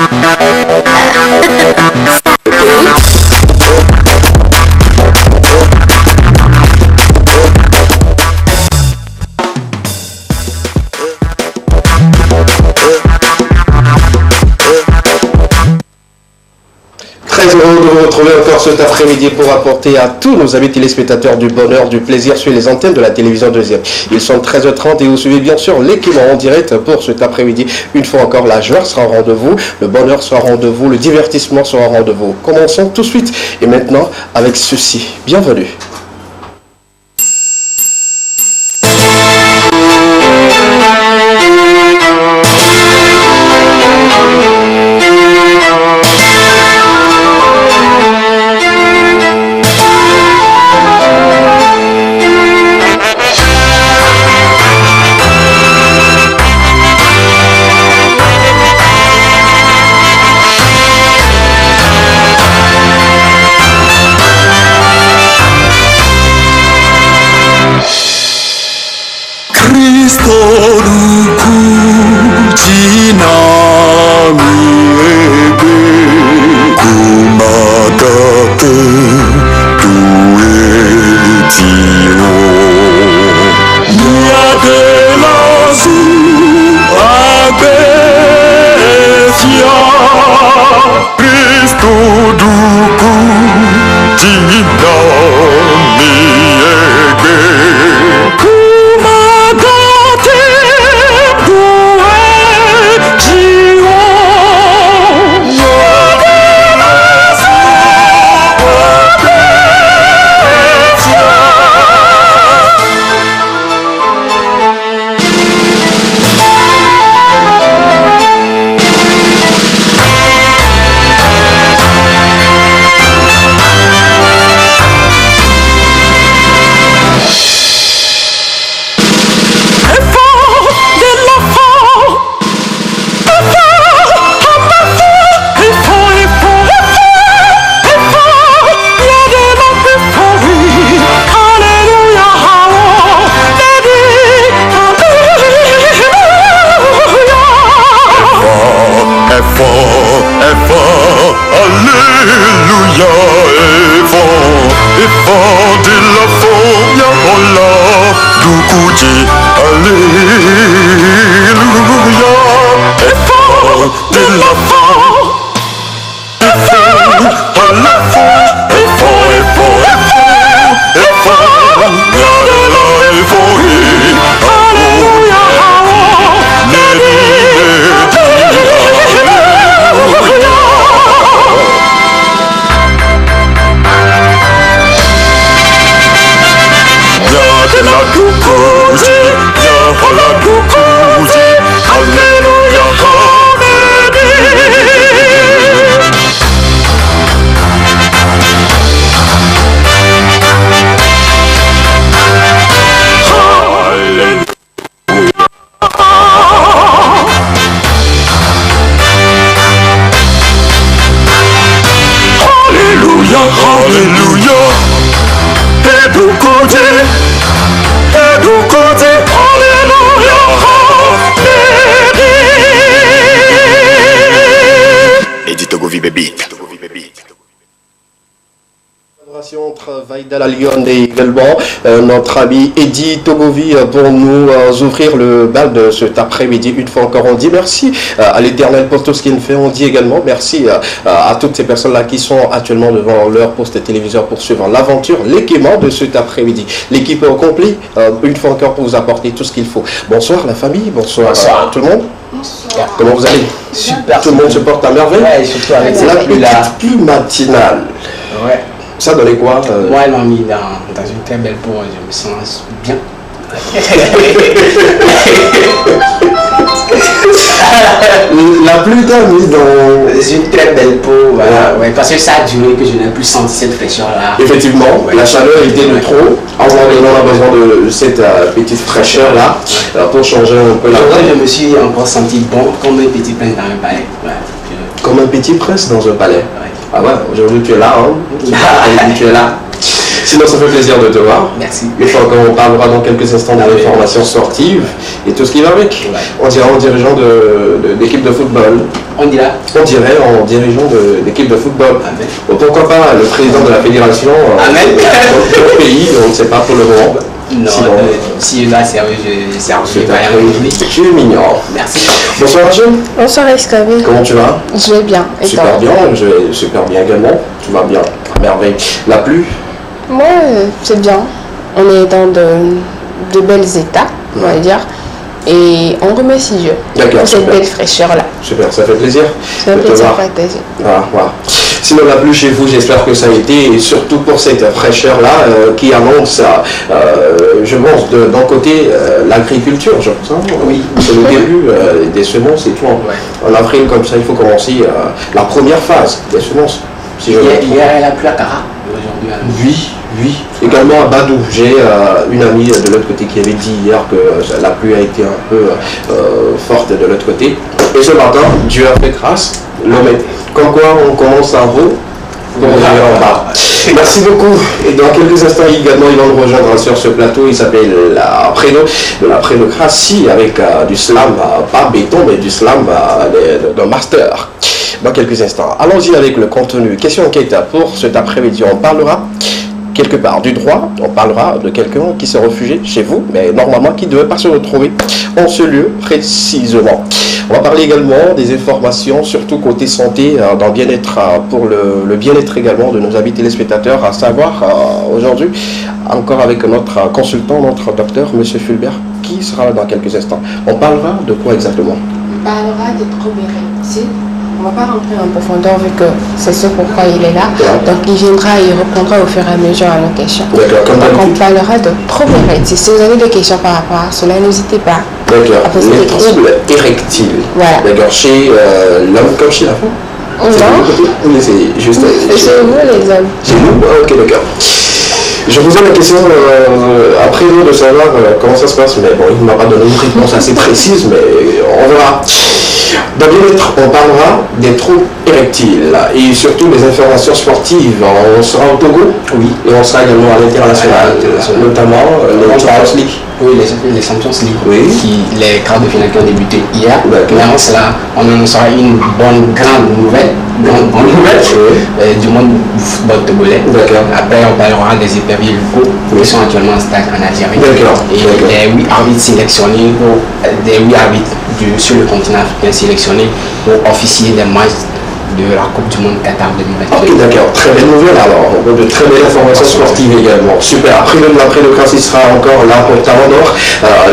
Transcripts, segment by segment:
Très heureux de vous retrouver encore cet après-midi pour apporter à tous nos amis téléspectateurs du bonheur, du plaisir sur les antennes de la télévision deuxième. Ils sont 13h30 et vous suivez bien sûr l'équipement en direct pour cet après-midi. Une fois encore, la joie sera au rendez-vous, le bonheur sera au rendez-vous, le divertissement sera au rendez-vous. Commençons tout de suite et maintenant avec ceci. Bienvenue. Entre Vaïda la Lyon et également notre ami Eddie Togovi pour nous ouvrir le bal de cet après-midi. Une fois encore, on dit merci à l'Éternel pour tout ce qu'il fait. On dit également merci à toutes ces personnes-là qui sont actuellement devant leur poste téléviseur pour suivre l'aventure, l'équipement de cet après-midi. L'équipe est complète, une fois encore, pour vous apporter tout ce qu'il faut. Bonsoir la famille, bonsoir à tout le monde. Bonsoir. Comment vous allez? Super. Tout le monde se porte à merveille. Ouais, surtout avec la petite pluie matinale. Ouais. Ça donnait quoi Moi, ils m'ont mis dans une très belle peau, je me sens bien. La pluie t'a mis dans une très belle peau, voilà. Ouais, parce que ça a duré que je n'ai plus senti cette fraîcheur-là. Effectivement, ouais. La chaleur était de trop. On a besoin de cette petite fraîcheur-là pour changer un peu la peau. Je me suis encore senti bon comme un petit prince dans un palais. Ouais. Comme un petit prince dans un palais. Ouais. Ah ouais, aujourd'hui tu es là, hein. Tu es là. Sinon, ça fait plaisir de te voir. Merci. Une fois qu'on parlera dans quelques instants de l'information sportive et tout ce qui va avec. Ouais. On dirait en dirigeant d'équipe de football. On dit là. On dirait en dirigeant d'équipe de football. Amen. Bon, pourquoi pas le président de la fédération Amen. dans notre pays, on ne sait pas pour le moment. Non, Sinon, si là, sérieux, je c'est vais tu es mignon. Merci. Bonsoir Rachel. Bonsoir Escavé. Comment tu vas? Je vais bien. Et Super toi? bien, je vais super bien également. Tu vas bien, à merveille. La pluie? Moi, c'est bien. On est dans de belles états, on va dire. Et on remercie Dieu D'accord, pour cette super. belle fraîcheur-là. Super, ça fait plaisir. Ça de fait te plaisir voir. de partager. Voilà. Sinon, la pluie chez vous, j'espère que ça a été, et surtout pour cette fraîcheur-là qui annonce, je pense, d'un côté, l'agriculture, je pense. Hein. Oui. C'est le début des semences et tout. En avril, comme ça, il faut commencer la première phase des semences. Si je me trompe. Hier, il a plu à Cara. Aujourd'hui, alors. Oui. Également à Badou, j'ai une amie de l'autre côté qui avait dit hier que la pluie a été un peu forte de l'autre côté. Et ce matin, Dieu a fait grâce. Comme quoi on commence en haut pour revenir en bas. Merci beaucoup. Et dans quelques instants également, ils vont nous rejoindre sur ce plateau. Il s'appelle la prénocratie avec du slam, pas béton, mais du slam d'un master. Dans quelques instants. Allons-y avec le contenu. Question enquête pour cet après-midi. On parlera quelque part du droit, on parlera de quelqu'un qui s'est réfugié chez vous, mais normalement qui ne devait pas se retrouver en ce lieu précisément. On va parler également des informations, surtout côté santé, dans le bien-être, pour le bien-être également de nos amis téléspectateurs, à savoir aujourd'hui, encore avec notre consultant, notre docteur, M. Fulbert, qui sera là dans quelques instants. On parlera de quoi exactement? On parlera des troubles érectiles. On ne va pas rentrer en profondeur vu que c'est ce pourquoi il est là. Ouais. Donc il viendra et il répondra au fur et à mesure à nos questions. D'accord, comme Donc on d'habitude. parlera de troubles érectiles. Si vous avez des questions par rapport à cela, n'hésitez pas. D'accord, à poser les des questions. troubles érectiles. Voilà. D'accord, chez l'homme comme chez la femme? Non. C'est juste. C'est vous les hommes. Chez nous? Ah, ok, d'accord. Je vous pose la question après nous de savoir comment ça se passe, mais bon, il ne m'a pas donné une réponse assez précise, mais on verra. Dans bien-être, on parlera des troubles érectiles et surtout des informations sportives. On sera au Togo, Oui. et on sera également à l'international, notamment les Champions League. Oui, les Champions League, Oui. les quarts de finale qui ont débuté hier. D'accord. Mais avant cela, on annoncera une grande nouvelle du monde du football togolais. D'accord. Après, on parlera des éperviers locaux qui sont actuellement en stage en Algérie. D'accord. Et D'accord. les 8 arbitres sélectionnés, des 8 arbitres sur le continent africain sélectionnés pour officier des matchs de la Coupe du Monde Qatar 2022. Ok, d'accord. Très belle nouvelle alors. De très belles informations sportives également. Super. Après même la prédocratie sera encore là pour Tarador.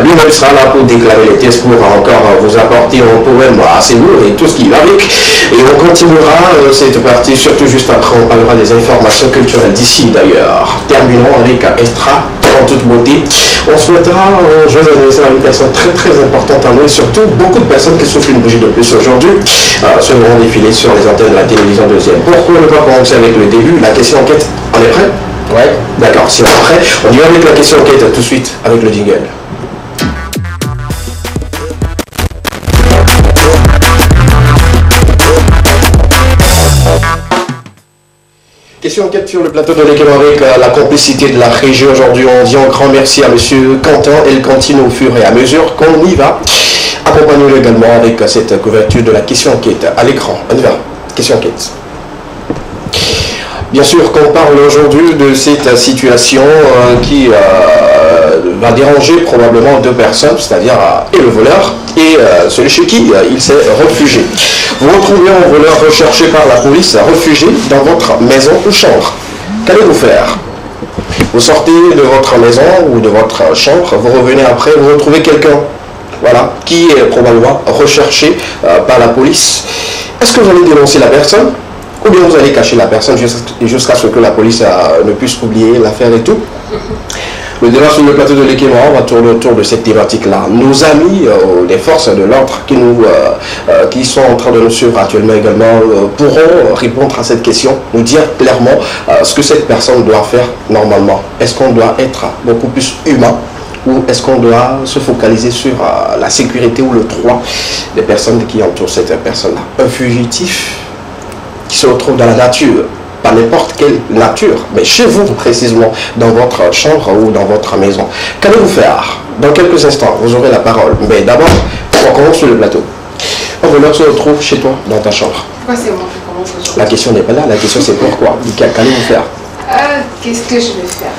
Lui-même sera là pour déclarer les tests pour encore vous apporter un poème assez lourd et tout ce qui va avec. Et on continuera cette partie, surtout juste après, on parlera des informations culturelles d'ici d'ailleurs. Terminons avec Estra en toute beauté. On souhaitera joyeux anniversaire à une personne très très importante à nous et surtout beaucoup de personnes qui souffrent une bougie de plus aujourd'hui seront défilées sur les antennes de la télévision deuxième. Pourquoi ne pas commencer avec le début? La question enquête, on est prêt? Ouais. D'accord, si on est prêt, on y va avec la question enquête tout de suite avec le jingle. Question enquête sur le plateau de l'équipe avec la complicité de la régie. Aujourd'hui, on dit un grand merci à M. Quentin El Cantine au fur et à mesure qu'on y va. Accompagnons-le également avec cette couverture de la question enquête à l'écran. On y va. Question enquête. Bien sûr qu'on parle aujourd'hui de cette situation qui va déranger probablement deux personnes, c'est-à-dire et le voleur et celui chez qui il s'est réfugié. Vous retrouvez un voleur recherché par la police, réfugié dans votre maison ou chambre. Qu'allez-vous faire? Vous sortez de votre maison ou de votre chambre, vous revenez après, vous retrouvez quelqu'un, voilà, qui est probablement recherché par la police. Est-ce que vous allez dénoncer la personne ou bien vous allez cacher la personne jusqu'à ce que la police ne puisse oublier l'affaire et tout? Le débat sur le plateau de l'équipe, on va tourner autour de cette thématique-là. Nos amis des forces de l'ordre qui sont en train de nous suivre actuellement également pourront répondre à cette question, nous dire clairement ce que cette personne doit faire normalement. Est-ce qu'on doit être beaucoup plus humain ou est-ce qu'on doit se focaliser sur la sécurité ou le droit des personnes qui entourent cette personne-là? Un fugitif qui se retrouve dans la nature, pas n'importe quelle nature, mais chez vous précisément, dans votre chambre ou dans votre maison. Qu'allez-vous faire? Dans quelques instants, vous aurez la parole. Mais d'abord, on commence sur le plateau. Un voleur se retrouve chez toi, dans ta chambre. Pourquoi c'est moi qui commence aujourd'hui? La question n'est pas là, la question c'est pourquoi. Qu'allez-vous faire? Qu'est-ce que je vais faire?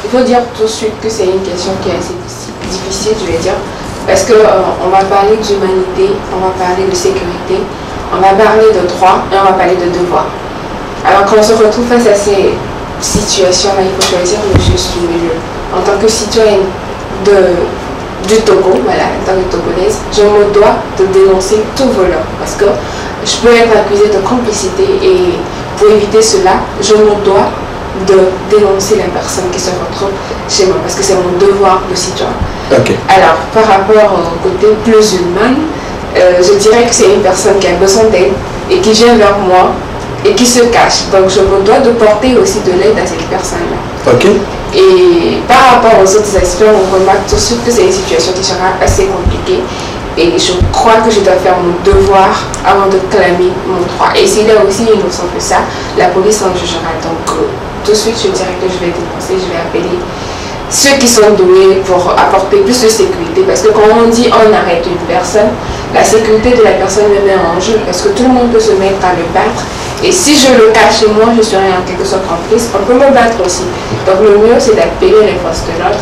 Il faut dire tout de suite que c'est une question qui est assez difficile, je vais dire. Parce que on va parler d'humanité, on va parler de sécurité, on va parler de droit et on va parler de devoir. Alors quand on se retrouve face à ces situations-là, il faut choisir le juste milieu. En tant que citoyenne du Togo, voilà, en tant que Togolaise, je me dois de dénoncer tout voleur. Parce que je peux être accusée de complicité et pour éviter cela, je me dois de dénoncer la personne qui se retrouve chez moi. Parce que c'est mon devoir de citoyen. Okay. Alors, par rapport au côté plus humain, je dirais que c'est une personne qui a besoin d'aide et qui vient vers moi et qui se cache. Donc, je me dois de porter aussi de l'aide à cette personne-là. Ok. Et par rapport aux autres aspects, on remarque tout de suite que c'est une situation qui sera assez compliquée. Et je crois que je dois faire mon devoir avant de clamer mon droit. Et s'il est aussi innocent que ça, la police en jugera. Donc, tout de suite, je dirais que je vais dénoncer, je vais appeler ceux qui sont doués pour apporter plus de sécurité. Parce que quand on dit on arrête une personne, la sécurité de la personne me met en jeu. Parce que tout le monde peut se mettre à le battre. Et si je le cache chez moi, je serai en quelque sorte complice. On peut me battre aussi. Donc le mieux, c'est d'appeler les forces de l'ordre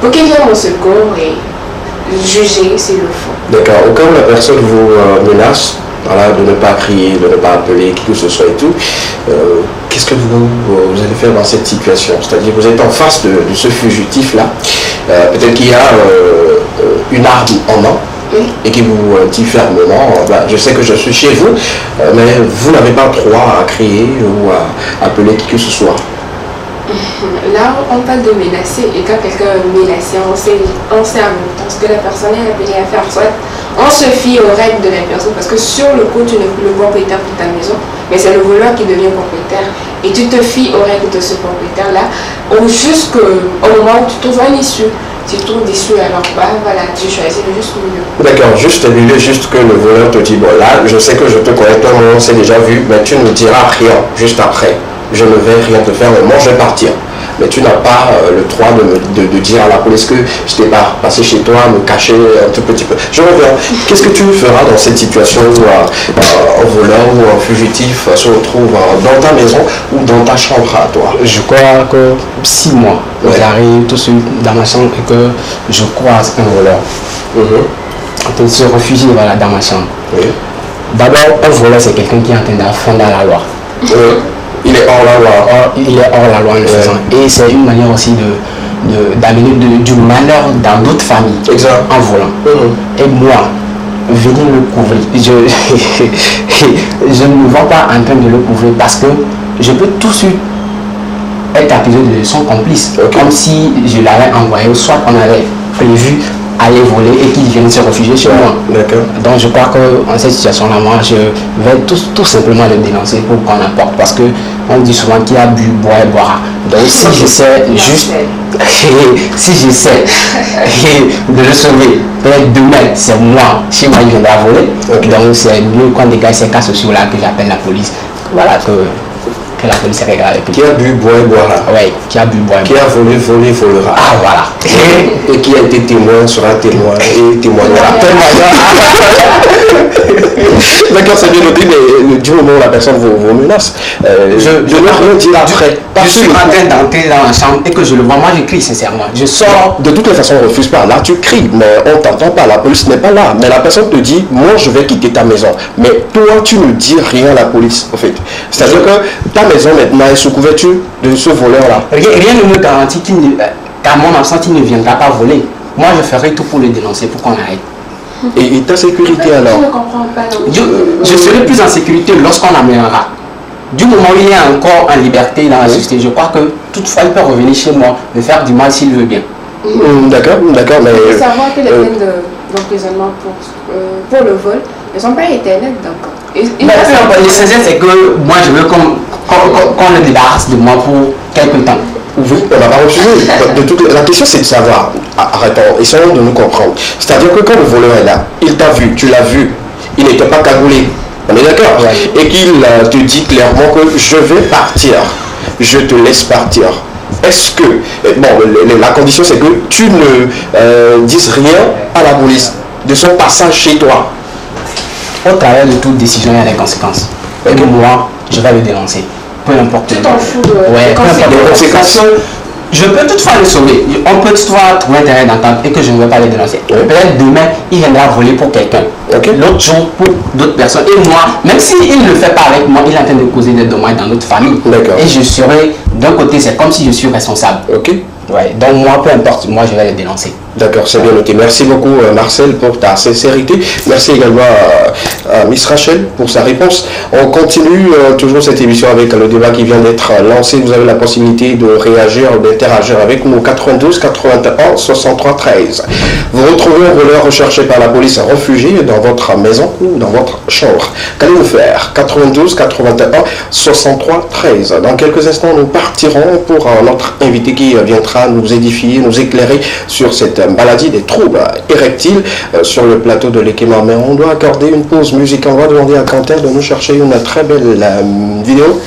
pour qu'ils viennent au secours et juger s'il le faut. D'accord. Au cas où la personne vous menace, voilà, de ne pas crier, de ne pas appeler, qui que ce soit et tout, qu'est-ce que vous allez faire dans cette situation? C'est-à-dire vous êtes en face de ce fugitif-là, peut-être qu'il y a une arme en main, oui, et qui vous dit fermement, je sais que je suis chez vous, mais vous n'avez pas droit à crier ou à appeler qui que ce soit. Là, on parle de menacer, et quand quelqu'un est menacé, on sait en même temps ce que la personne est appelée à faire. Soit on se fie aux règles de la personne, parce que sur le coup, tu n'es plus le propriétaire de ta maison, mais c'est le voleur qui devient propriétaire. Et tu te fies aux règles de ce propriétaire-là, jusqu'au moment où tu trouves un issue. Si tu trouves d'issue, alors voilà, tu choisis le juste milieu. D'accord, juste milieu, juste que le voleur te dit, bon là, je sais que je te connais, toi, on s'est déjà vu, mais tu ne diras rien juste après. Je ne vais rien te faire, mais moi je vais partir. Mais tu n'as pas le droit de dire à la police que je t'ai pas passé chez toi, me cacher un tout petit peu. Je reviens. Qu'est-ce que tu feras dans cette situation où un voleur ou un fugitif se retrouve dans ta maison ou dans ta chambre à toi? Je crois que 6 mois, ouais, j'arrive tout de suite dans ma chambre et que je croise un voleur. Il se réfugie voilà, dans ma chambre. Oui. D'abord, un voleur, c'est quelqu'un qui est en train d'enfreindre la loi. Il est hors la loi. Il est hors la loi en le faisant. Et c'est une manière aussi d'amener du malheur dans d'autres familles. Exact. En volant. Et moi, venir le couvrir. Je ne me vois pas en train de le couvrir parce que je peux tout de suite être accusé de son complice. Okay. Comme si je l'avais envoyé, soit on avait prévu aller voler et qu'il vienne se réfugier chez moi. Donc je crois que en cette situation-là, moi je vais tout simplement le dénoncer pour qu'on apporte. Parce que on dit souvent qu'il a bu, boit et boira. Donc si j'essaie juste si j'essaie de le sauver, peut-être demain c'est moi, chez moi il viendra voler. Donc c'est mieux quand les gars ces cas sociaux là que j'appelle la police. Voilà que la police regarde avec lui. Qui a bu, boit et boira. Oui, qui a bu, boit et boira. Qui a volé, volera. Ah voilà. Et qui a été témoin sera témoin et témoignera. D'accord, c'est bien noté, mais du moment où la personne vous menace, je ne vais rien dire après. Je suis en train d'entrer dans la chambre et que je le vois, moi je crie sincèrement. Je sors. De toutes les façons, on ne refuse pas. Là, tu cries, mais on ne t'entend pas. La police n'est pas là. Mais la personne te dit, moi je vais quitter ta maison. Mais toi, tu ne dis rien à la police, en fait. C'est-à-dire que ta maison maintenant est sous couverture de ce voleur-là. Rien ne me garantit qu'à mon absence, il ne viendra pas voler. Moi, je ferai tout pour le dénoncer, pour qu'on arrête. Et ta sécurité alors? Je ne comprends pas. Je serai plus en sécurité lorsqu'on l'amènera. Du moment où il est encore en liberté dans la société, je crois que toutefois, il peut revenir chez moi, me faire du mal s'il veut bien. D'accord, mais... Il faut savoir que les peines d'emprisonnement pour le vol ne sont pas éternelles. L'essentiel, c'est que moi, je veux qu'on le débarrasse de moi pour quelques temps. Oui, on n'a pas refusé. La question c'est de savoir, arrêtons, essayons de nous comprendre. C'est-à-dire que quand le voleur est là, il t'a vu, tu l'as vu, il n'était pas cagoulé. On est d'accord? Et qu'il te dit clairement que je vais partir, je te laisse partir. Est-ce que, bon, la condition c'est que tu ne dises rien à la police de son passage chez toi? Au travers de toute décision, il y a des conséquences. Et moi, je vais le dénoncer. Peu importe. Tu t'en fous de ouais, peu importe les conséquences. Je peux toutefois le sauver. On peut toutefois trouver un terrain d'entente et que je ne vais pas le dénoncer. Peut-être demain, il viendra voler pour quelqu'un. L'autre jour, pour d'autres personnes. Et moi, même s'il ne le fait pas avec moi, il est en train de causer des dommages dans notre famille. Et je serai, d'un côté, c'est comme si je suis responsable. Ouais, donc moi, peu importe, moi je vais le dénoncer. D'accord, c'est bien noté. Merci beaucoup Marcel pour ta sincérité. Merci également à Miss Rachel pour sa réponse. On continue toujours cette émission avec le débat qui vient d'être lancé. Vous avez la possibilité de réagir, d'interagir avec nous au 92 81 63 13. Vous retrouvez un voleur recherché par la police réfugié dans votre maison ou dans votre chambre. Qu'allez-vous faire? 92 81 63 13. Dans quelques instants, nous partirons pour notre invité qui viendra nous édifier, nous éclairer sur cette maladie des troubles érectiles sur le plateau de l'Ekema. Mais on doit accorder une pause musicale. On va demander à Quentin de nous chercher une très belle vidéo,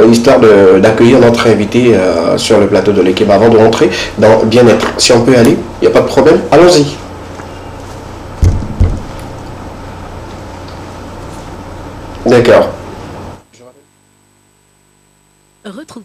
histoire d'accueillir notre invité sur le plateau de l'Ekema avant de rentrer dans Bien-être. Si on peut aller, il n'y a pas de problème. Allons-y. D'accord. Retrouve.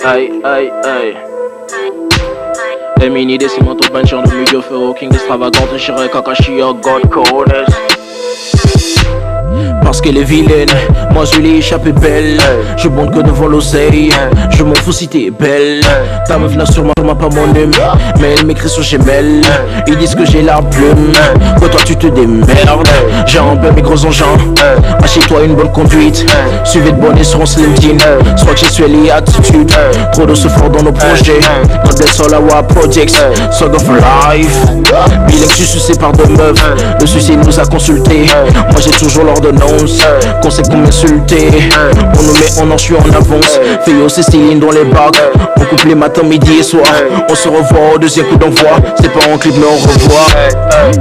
Aïe, aïe, aïe. Emini décimant au pension de milieu féro king extravagante chérie Kakashi God Corones. Parce qu'elle est vilaine, moi je l'ai échappé belle. Je monte que devant l'oseille, je m'en fous si t'es belle. Ta meuf n'a sûrement pas mon nom, mais elle m'écrit sur Gmail. Ils disent que j'ai la plume, que toi tu te démerdes. J'ai un peu mes gros engins, achète-toi une bonne conduite. Suivez de bonnes sur un slim jean, soit que j'ai su les attitudes. Trop de souffrance dans nos projets, not that's all our projects. Song of life, bilingue je suis sucé par deux meufs. Le suicide nous a consulté, moi j'ai toujours l'ordonnance. Qu'on sait qu'on m'insultait, on nous met en suis en avance. Fais c'est styling dans les bacs, on coupe les matins, midi et soir. On se revoit au deuxième coup d'envoi, c'est pas en clip mais on revoit.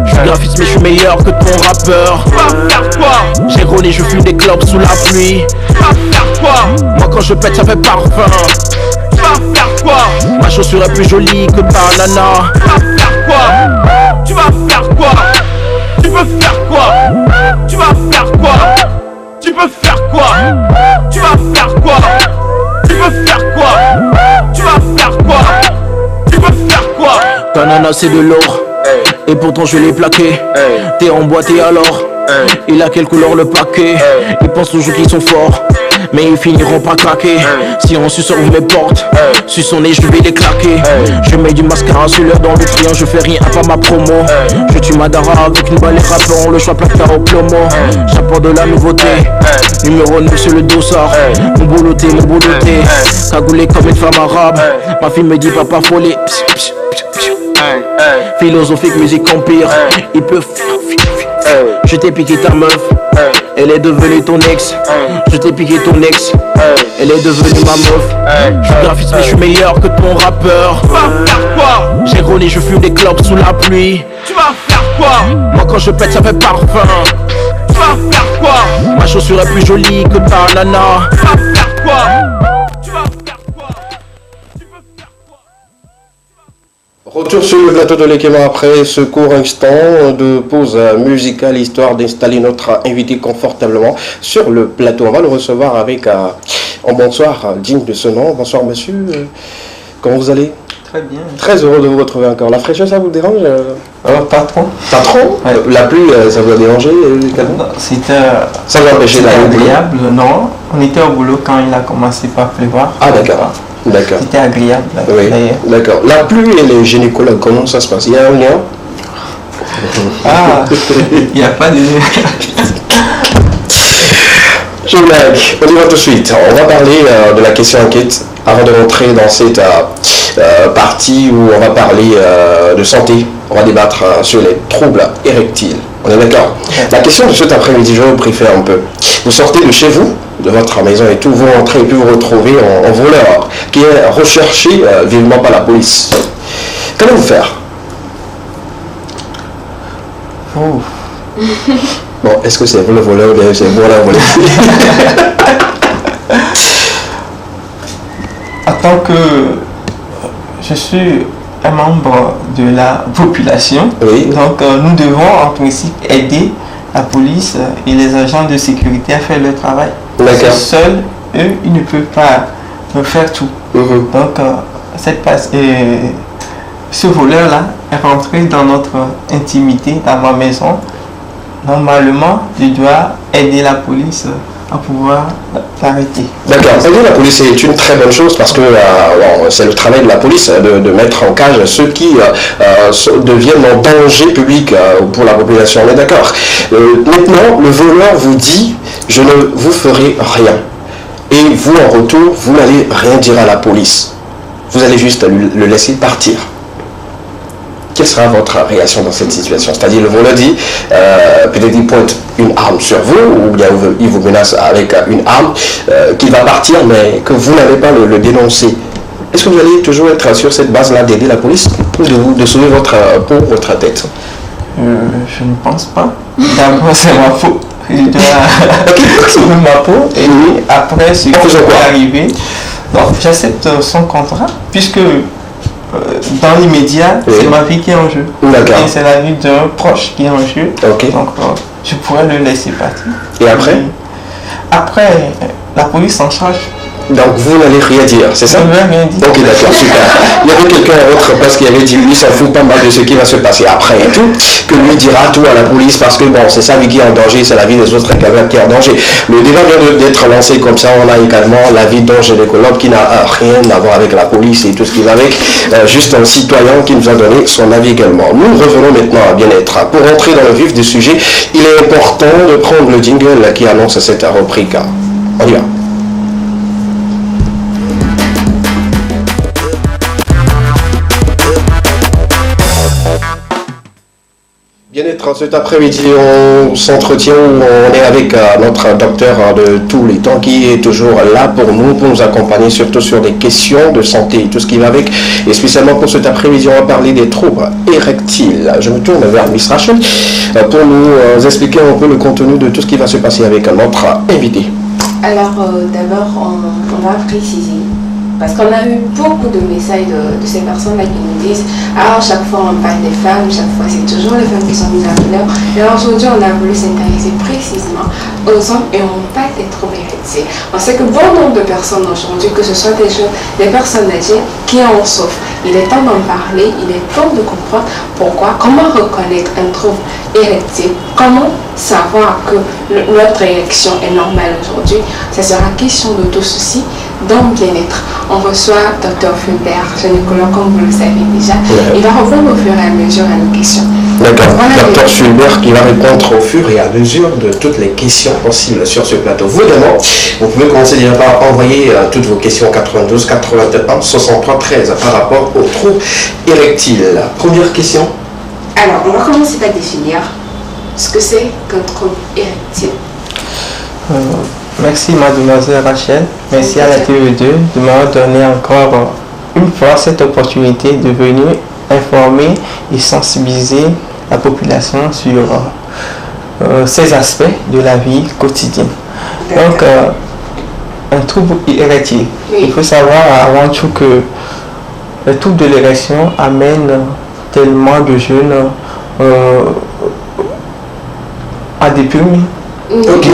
Je suis graphiste mais je suis meilleur que ton rappeur. Va faire quoi? J'ai rôlé, je fume des clopes sous la pluie. Va faire quoi? Moi quand je pète ça fait parfum. Va faire quoi? Ma chaussure est plus jolie que ta nana. Va faire quoi? Tu vas faire quoi? Tu peux faire quoi? Tu vas faire quoi? Tu peux faire quoi? Tu vas faire quoi? Tu peux faire quoi? Tu vas faire quoi? Tu peux faire quoi? Ta nana c'est de l'or, et pourtant je l'ai plaqué. T'es emboîté alors, il a quelle couleur le paquet? Ils pensent toujours qu'ils sont forts, mais ils finiront par craquer. Si on suce ouvre mes portes, sur son nez je vais les claquer. Je mets du mascara sur l'heure dans le client, je fais rien à part ma promo. Je tue Madara avec une balle et rappant, le choix placard au plomo. J'apporte de la nouveauté, numéro 9 sur le dossard. Mon boulotté, cagoulé comme une femme arabe. Ma fille me dit papa follet. Philosophique, musique empire. Ils peuvent je t'ai piqué ta meuf, elle est devenue ton ex. Je t'ai piqué ton ex, elle est devenue ma meuf. Je suis graphiste mais je suis meilleur que ton rappeur. Va faire quoi? J'ai rôlé, je fume des clopes sous la pluie. Tu vas faire quoi? Moi quand je pète ça fait parfum. Tu vas faire quoi? Ma chaussure est plus jolie que ta nana. Tu vas faire quoi? Tu vas faire quoi? Tu peux faire quoi? Retour sur le plateau de l'Ekema après ce court instant de pause musicale, histoire d'installer notre invité confortablement sur le plateau. On va le recevoir avec un bonsoir digne de ce nom. Bonsoir monsieur, comment vous allez? Très bien. Très heureux de vous retrouver encore. La fraîcheur, ça vous dérange? Pas trop. Pas trop? Ouais. La pluie, ça vous a dérangé également? Non, c'était Ça vous a empêché d'aller au boulot? agréable. Non, on était au boulot quand il a commencé par pleuvoir. Ah, d'accord. D'accord. C'était agréable. Oui, d'ailleurs. d'accord. La pluie et les gynécologues, comment ça se passe? Il y a un lien? Ah, il n'y a pas de... Je blague. On y va tout de suite. On va parler de la question enquête avant de rentrer dans cette partie où on va parler de santé. On va débattre sur les troubles érectiles. On est d'accord? La question de cet après-midi, je vous préfère un peu. Vous sortez de chez vous, de votre maison et tout, vous rentrez et puis vous retrouvez en voleur qui est recherché vivement par la police. Qu'allez-vous faire? Oh. Bon, est-ce que c'est vous le voleur ou bien c'est vous la volée? En tant que je suis un membre de la population, Oui. donc nous devons en principe aider la police et les agents de sécurité à faire leur travail. D'accord. Parce que seuls, eux, ils ne peuvent pas faire tout. Mhm. Donc ce voleur-là est rentré dans notre intimité, dans ma maison. Normalement, je dois aider la police à pouvoir l'arrêter. D'accord. Aider la police est une très bonne chose parce que bon, c'est le travail de la police de mettre en cage ceux qui deviennent en danger public pour la population. On est d'accord. Maintenant, le voleur vous dit « je ne vous ferai rien ». Et vous, en retour, vous n'allez rien dire à la police. Vous allez juste le laisser partir. Quelle sera votre réaction dans cette situation? C'est-à-dire, le voleur dit, peut-être il pointe une arme sur vous, ou bien il vous menace avec une arme, qu'il va partir, mais que vous n'allez pas le dénoncer. Est-ce que vous allez toujours être sur cette base-là d'aider la police ou de sauver votre peau, votre tête? Je ne pense pas. D'abord, c'est ma peau. Je dois sauver ma peau et après, ce qui peut arriver. Donc, j'accepte son contrat puisque dans l'immédiat, c'est ma vie qui est en jeu. D'accord. Et c'est la vie d'un proche qui est en jeu. Ok. Donc, je pourrais le laisser partir. Et après? Après, la police s'en charge. Donc vous n'allez rien dire, c'est ça? Je ne vais rien dire. Ok, d'accord, super. Il y avait quelqu'un à votre place qui avait dit lui s'en fout pas mal de ce qui va se passer après et tout, que lui dira tout à la police parce que bon, c'est sa vie qui est en danger, c'est la vie des autres qui est en danger. Le débat vient d'être lancé comme ça, on a également la vie d'un gynécologue qui n'a rien à voir avec la police et tout ce qui va avec, juste un citoyen qui nous a donné son avis également. Nous revenons maintenant à bien-être. Pour entrer dans le vif du sujet, il est important de prendre le jingle qui annonce cette rubrique. On y va. Bien-être, cet après-midi, on s'entretient, on est avec notre docteur de tous les temps qui est toujours là pour nous accompagner, surtout sur des questions de santé et tout ce qui va avec. Et spécialement pour cet après-midi, on va parler des troubles érectiles. Je me tourne vers Miss Rachel pour nous expliquer un peu le contenu de tout ce qui va se passer avec notre invité. Alors, d'abord, on va préciser. Parce qu'on a eu beaucoup de messages de ces personnes-là qui nous disent « Ah, chaque fois on parle des femmes, chaque fois c'est toujours les femmes qui sont mises en valeur. » Et aujourd'hui, on a voulu s'intéresser précisément aux hommes et on parle des troubles érectiles. On sait que bon nombre de personnes aujourd'hui, que ce soit des personnes âgées qui en souffrent. Il est temps d'en parler, il est temps de comprendre pourquoi, comment reconnaître un trouble érectile, comment savoir que notre érection est normale aujourd'hui. Ça sera question de tout ceci dans bien-être. On reçoit Dr Fulbert, gynécologue, comme vous le savez déjà. Il va répondre au fur et à mesure à nos questions. D'accord. Dr Fulbert qui va répondre au fur et à mesure de toutes les questions possibles sur ce plateau. Vous également, vous pouvez commencer déjà par envoyer toutes vos questions 92 81 63 13 par rapport aux troubles érectiles. Première question. Alors, on va commencer par définir ce que c'est qu'un trouble érectile. Merci mademoiselle Rachel, merci à la TV2 de m'avoir donné encore une fois cette opportunité de venir informer et sensibiliser la population sur ces aspects de la vie quotidienne. Donc, un trouble érectile. Oui. Il faut savoir avant tout que le trouble de l'érection amène tellement de jeunes à déprimer. Ok.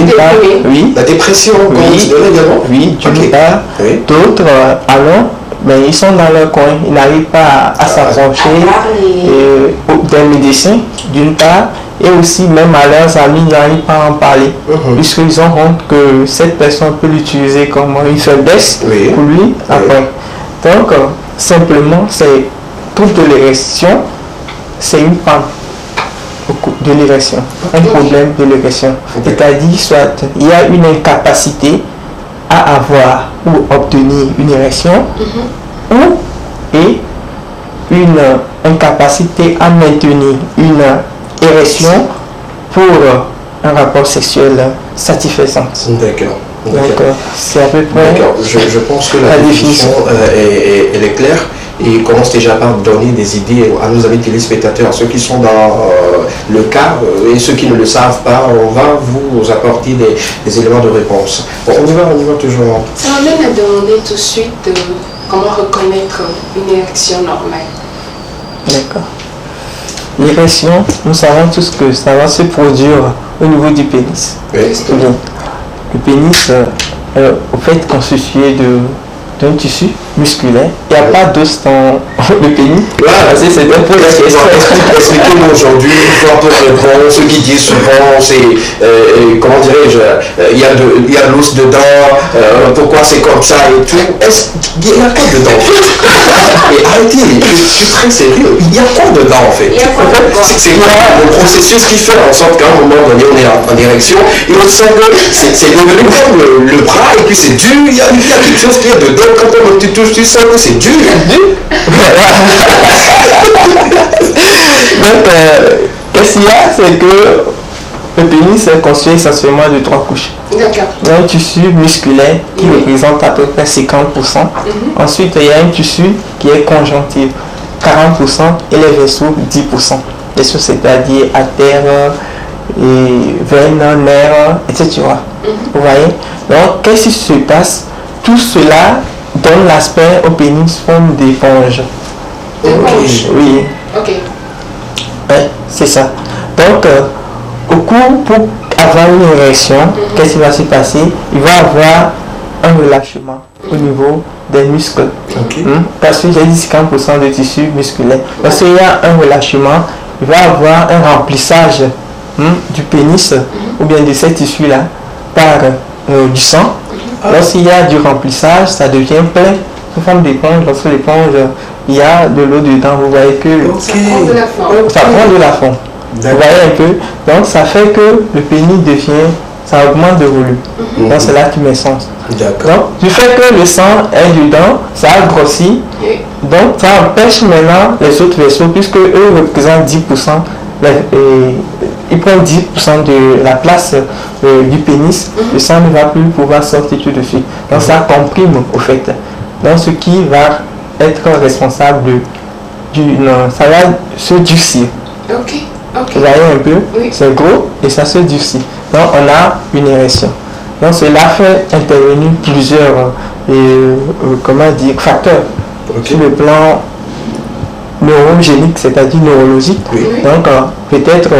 Oui. La dépression, Oui, également. oui, d'une Ok. part. Oui. D'autres, alors, mais ils sont dans leur coin, ils n'arrivent pas à s'approcher des médecins, d'une part, et aussi même à leurs amis, ils n'arrivent pas à en parler, puisqu'ils ont honte que cette personne peut l'utiliser comme une faiblesse pour lui après. Donc, simplement, c'est trouble de l'érection, c'est une panne de l'érection, un problème de l'érection. C'est-à-dire, soit il y a une incapacité à avoir ou obtenir une érection, ou et une incapacité à maintenir une érection pour un rapport sexuel satisfaisant. D'accord. Donc, c'est à peu près. D'accord. Je pense que la définition elle est claire et commence déjà par donner des idées à nos amis téléspectateurs, ceux qui sont dans le cas et ceux qui ne le savent pas. On va vous apporter des éléments de réponse. Bon, on y va toujours. Ça m'amène à demander tout de suite comment reconnaître une érection normale. D'accord. L'érection, nous savons tous que ça va se produire au niveau du pénis. Oui. Le pénis est au fait constitué d'un tissu musculaire. Il n'y a pas d'os dans le pénis. C'est un peu la question. Expliquez-nous aujourd'hui, voir votre réponse, ceux qui disent souvent, c'est, comment dirais-je, il y a de l'os dedans, pourquoi c'est comme ça et tout. Il y a quoi dedans? Et arrêtez, je suis très sérieux, il y a quoi dedans en fait? C'est quoi le processus qui fait en sorte qu'à un moment donné on est en érection et on sent que c'est devenu comme le bras et puis c'est dur, il y a quelque chose qui est dedans, quand tu touches, tu sens que c'est dur. Donc, qu'est-ce qu'il y a, c'est que le pénis est constitué essentiellement de 3 couches. D'accord. Il y a un tissu musculaire qui représente à peu près 50%. Ensuite, il y a un tissu qui est conjonctif, 40%, et les vaisseaux, 10%. Les vaisseaux, c'est-à-dire artères, et veines, nerfs, etc. Vous voyez? Donc, qu'est-ce qui se passe? Tout cela donne l'aspect au pénis forme d'éponge. D'éponge? Oui. Ok. Ouais, c'est ça. Donc, au cours, pour avoir une érection, qu'est-ce qui va se passer? Il va avoir un relâchement au niveau des muscles. Parce que j'ai dit 50% de tissu musculaire. Parce qu'il y a un relâchement, il va avoir un remplissage du pénis ou bien de ces tissus-là par du sang. Lorsqu'il y a du remplissage, ça devient plein sous forme d'éponge. Lorsque l'éponge, il y a de l'eau dedans, vous voyez que Ça prend de la forme. ça prend de la forme. Vous voyez un peu. Donc ça fait que le pénis devient, ça augmente de volume. Donc c'est là qu'il met sens. D'accord. Donc du fait que le sang est dedans, ça a grossi. Donc ça empêche maintenant les autres vaisseaux, puisque eux représentent 10%. Ils prennent 10% de la place du pénis, le sang ne va plus pouvoir sortir tout de suite. Donc ça comprime au fait. Donc ce qui va être responsable ça va se durcir. Ok. Vous voyez un peu, Oui. c'est gros et ça se durcit. Donc on a une érection. Donc cela fait intervenir plusieurs facteurs sur le plan neurogénique, c'est-à-dire neurologique. Donc peut-être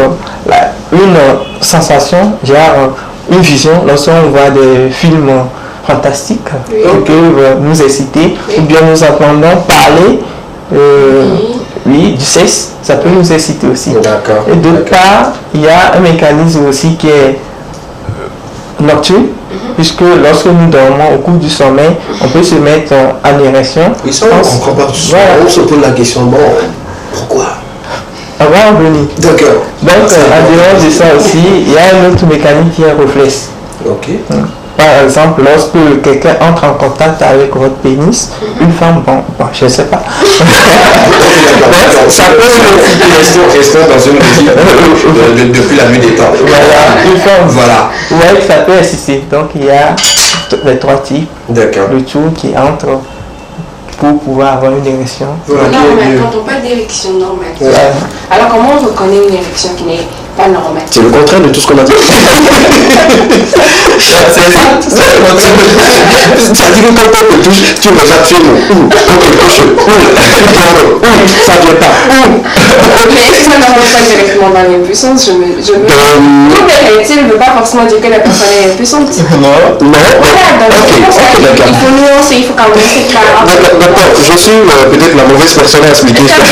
une sensation, genre une vision, lorsqu'on voit des films fantastiques qui peuvent nous exciter, ou bien nous entendons parler du sexe, ça peut nous exciter aussi. D'accord. Et d'autre part, il y a un mécanisme aussi qui est nocturne, puisque lorsque nous dormons au cours du sommeil, on peut se mettre en érection. Oui, ça, on ne comprend pas tout ça. On se pose la question, bon, pourquoi? On va en venir. D'accord. Donc, en dehors de ça aussi, il y a un autre mécanisme qui est réflexe. Ok. Par exemple, lorsque quelqu'un entre en contact avec votre pénis, une femme, je ne sais pas. Ça peut rester dans une logique depuis la nuit des temps. Voilà, une femme. Voilà. Ouais, ça peut exister. Donc, il y a les 3 types. D'accord. Le tout qui entre pour pouvoir avoir une érection. Voilà. Normal, quand on parle d'érection normale. Ouais. Alors comment on reconnaît une érection qui n'est pas normal. C'est le contraire de tout ce qu'on a dit. C'est ça. Ça dit que quand on te touche, tu regardes chez nous. Quand on te touche, ça vient pas. Mais est-ce que ça ne rentre pas directement dans l'impuissance? Il ne veut pas forcément dire que la personne est impuissante. Non. Voilà, donc Ok, d'accord. il faut nuancer, il faut commencer par... D'accord, je suis peut-être la mauvaise personne à expliquer ça.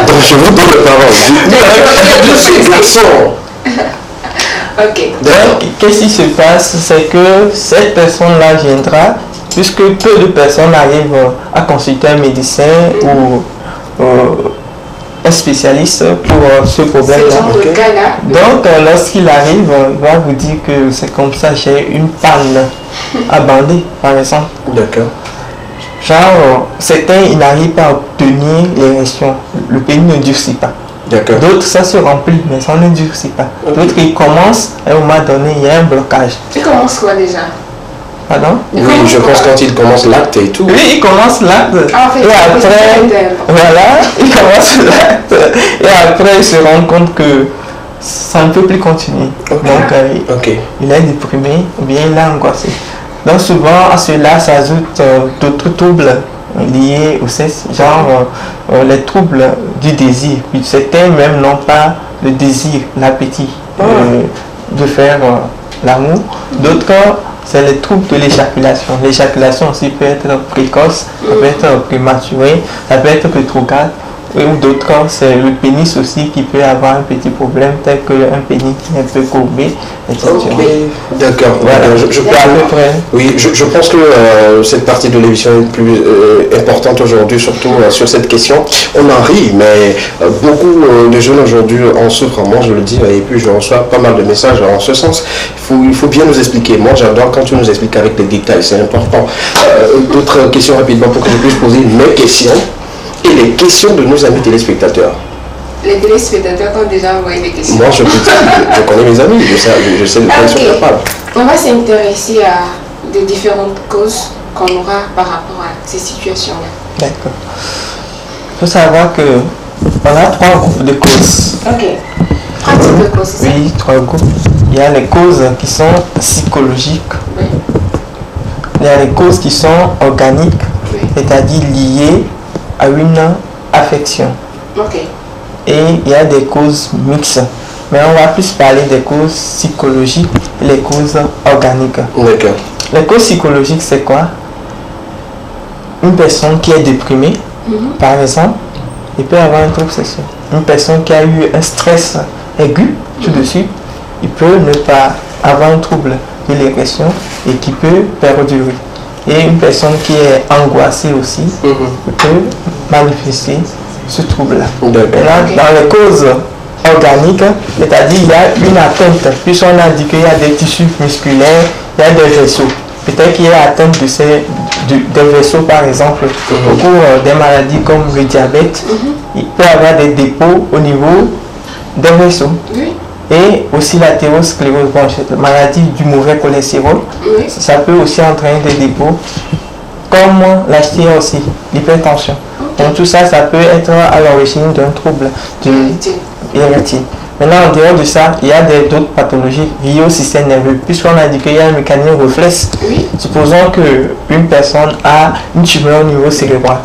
Donc je vous donne la parole. Je suis garçon. Ok. D'accord. Qu'est-ce qui se passe? C'est que cette personne-là viendra, puisque peu de personnes arrivent à consulter un médecin ou un spécialiste pour ce C'est problème-là. le genre de cas-là. Donc, lorsqu'il arrive, il va vous dire que c'est comme ça, j'ai une panne à bander, par exemple. D'accord. Genre, certains, ils n'arrivent pas à obtenir l'érection. Le pénis ne durcit pas. D'accord. D'autres, ça se remplit, mais ça ne durcit pas. D'autres, ils commencent, à un moment donné, il y a un blocage. Tu commences quoi déjà? Pardon? Oui, je pense quand il commence l'acte et tout. Oui, il commence l'acte. Ah, en fait, Et après, voilà, il commence l'acte. Et après, il se rend compte que ça ne peut plus continuer. Ok. Donc, Ok. il est déprimé ou bien il est angoissé. Donc souvent à cela s'ajoutent d'autres troubles liés au sexe, genre les troubles du désir. Puis certains même n'ont pas le désir, l'appétit de faire l'amour. D'autres, c'est les troubles de l'éjaculation. L'éjaculation aussi peut être précoce, ça peut être prématuré, ça peut être rétrograde. Ou d'autres, c'est le pénis aussi qui peut avoir un petit problème, tel qu'un pénis qui est un peu courbé, etc. Ok. D'accord. Voilà, Je à peu près. Oui, je pense que cette partie de l'émission est plus importante aujourd'hui, surtout sur cette question. On en rit, mais beaucoup de jeunes aujourd'hui en souffrent. Moi, je le dis, et puis je reçois pas mal de messages en ce sens. Il faut bien nous expliquer. Moi, j'adore quand tu nous expliques avec les détails, c'est important. D'autres questions rapidement pour que je puisse poser mes questions et les questions de nos amis téléspectateurs. Les téléspectateurs ont déjà envoyé des questions. Moi, je connais mes amis, je sais de quoi ils sont capables. On va s'intéresser à des différentes causes qu'on aura par rapport à ces situations-là. D'accord. Il faut savoir que on a 3 groupes de causes. Ok. 3 types de causes, c'est ça? Oui, 3 groupes. Il y a les causes qui sont psychologiques. Oui. Il y a les causes qui sont organiques, Oui. c'est-à-dire liées à une affection. Ok. Et il y a des causes mixtes. Mais on va plus parler des causes psychologiques et les causes organiques. D'accord. Les causes psychologiques, c'est quoi? Une personne qui est déprimée, par exemple, il peut avoir un trouble sexuel. Une personne qui a eu un stress aigu tout de suite, il peut ne pas avoir un trouble de l'érection et qui peut perdurer. Et une personne qui est angoissée aussi peut manifester ce trouble-là. D'accord. Dans les causes organiques, c'est-à-dire il y a une atteinte, puisqu'on a dit qu'il y a des tissus musculaires, il y a des vaisseaux. Peut-être qu'il y a atteinte des vaisseaux, par exemple, au cours des maladies comme le diabète, il peut y avoir des dépôts au niveau des vaisseaux. Oui. Et aussi l'athérosclérose, la maladie du mauvais cholestérol, Oui. ça peut aussi entraîner des dépôts, comme la STIA aussi, l'hypertension. Donc tout ça, ça peut être à l'origine d'un trouble érectile. Maintenant, en dehors de ça, il y a d'autres pathologies liées au système nerveux, puisqu'on a dit qu'il y a un mécanisme réflexe. Oui. Supposons qu'une personne a une tumeur au niveau cérébral,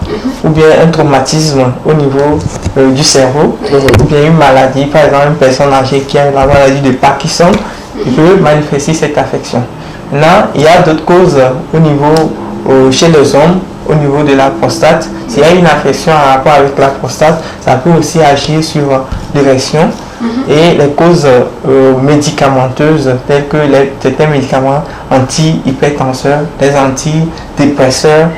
ou bien un traumatisme au niveau du cerveau, ou bien une maladie, par exemple une personne âgée qui a la maladie de Parkinson, il peut manifester cette affection. Maintenant, il y a d'autres causes au niveau, chez les hommes, au niveau de la prostate. S'il y a une affection en rapport avec la prostate, ça peut aussi agir sur l'érection. Et les causes médicamenteuses, telles que certains médicaments anti-hypertenseurs, les antidépresseurs,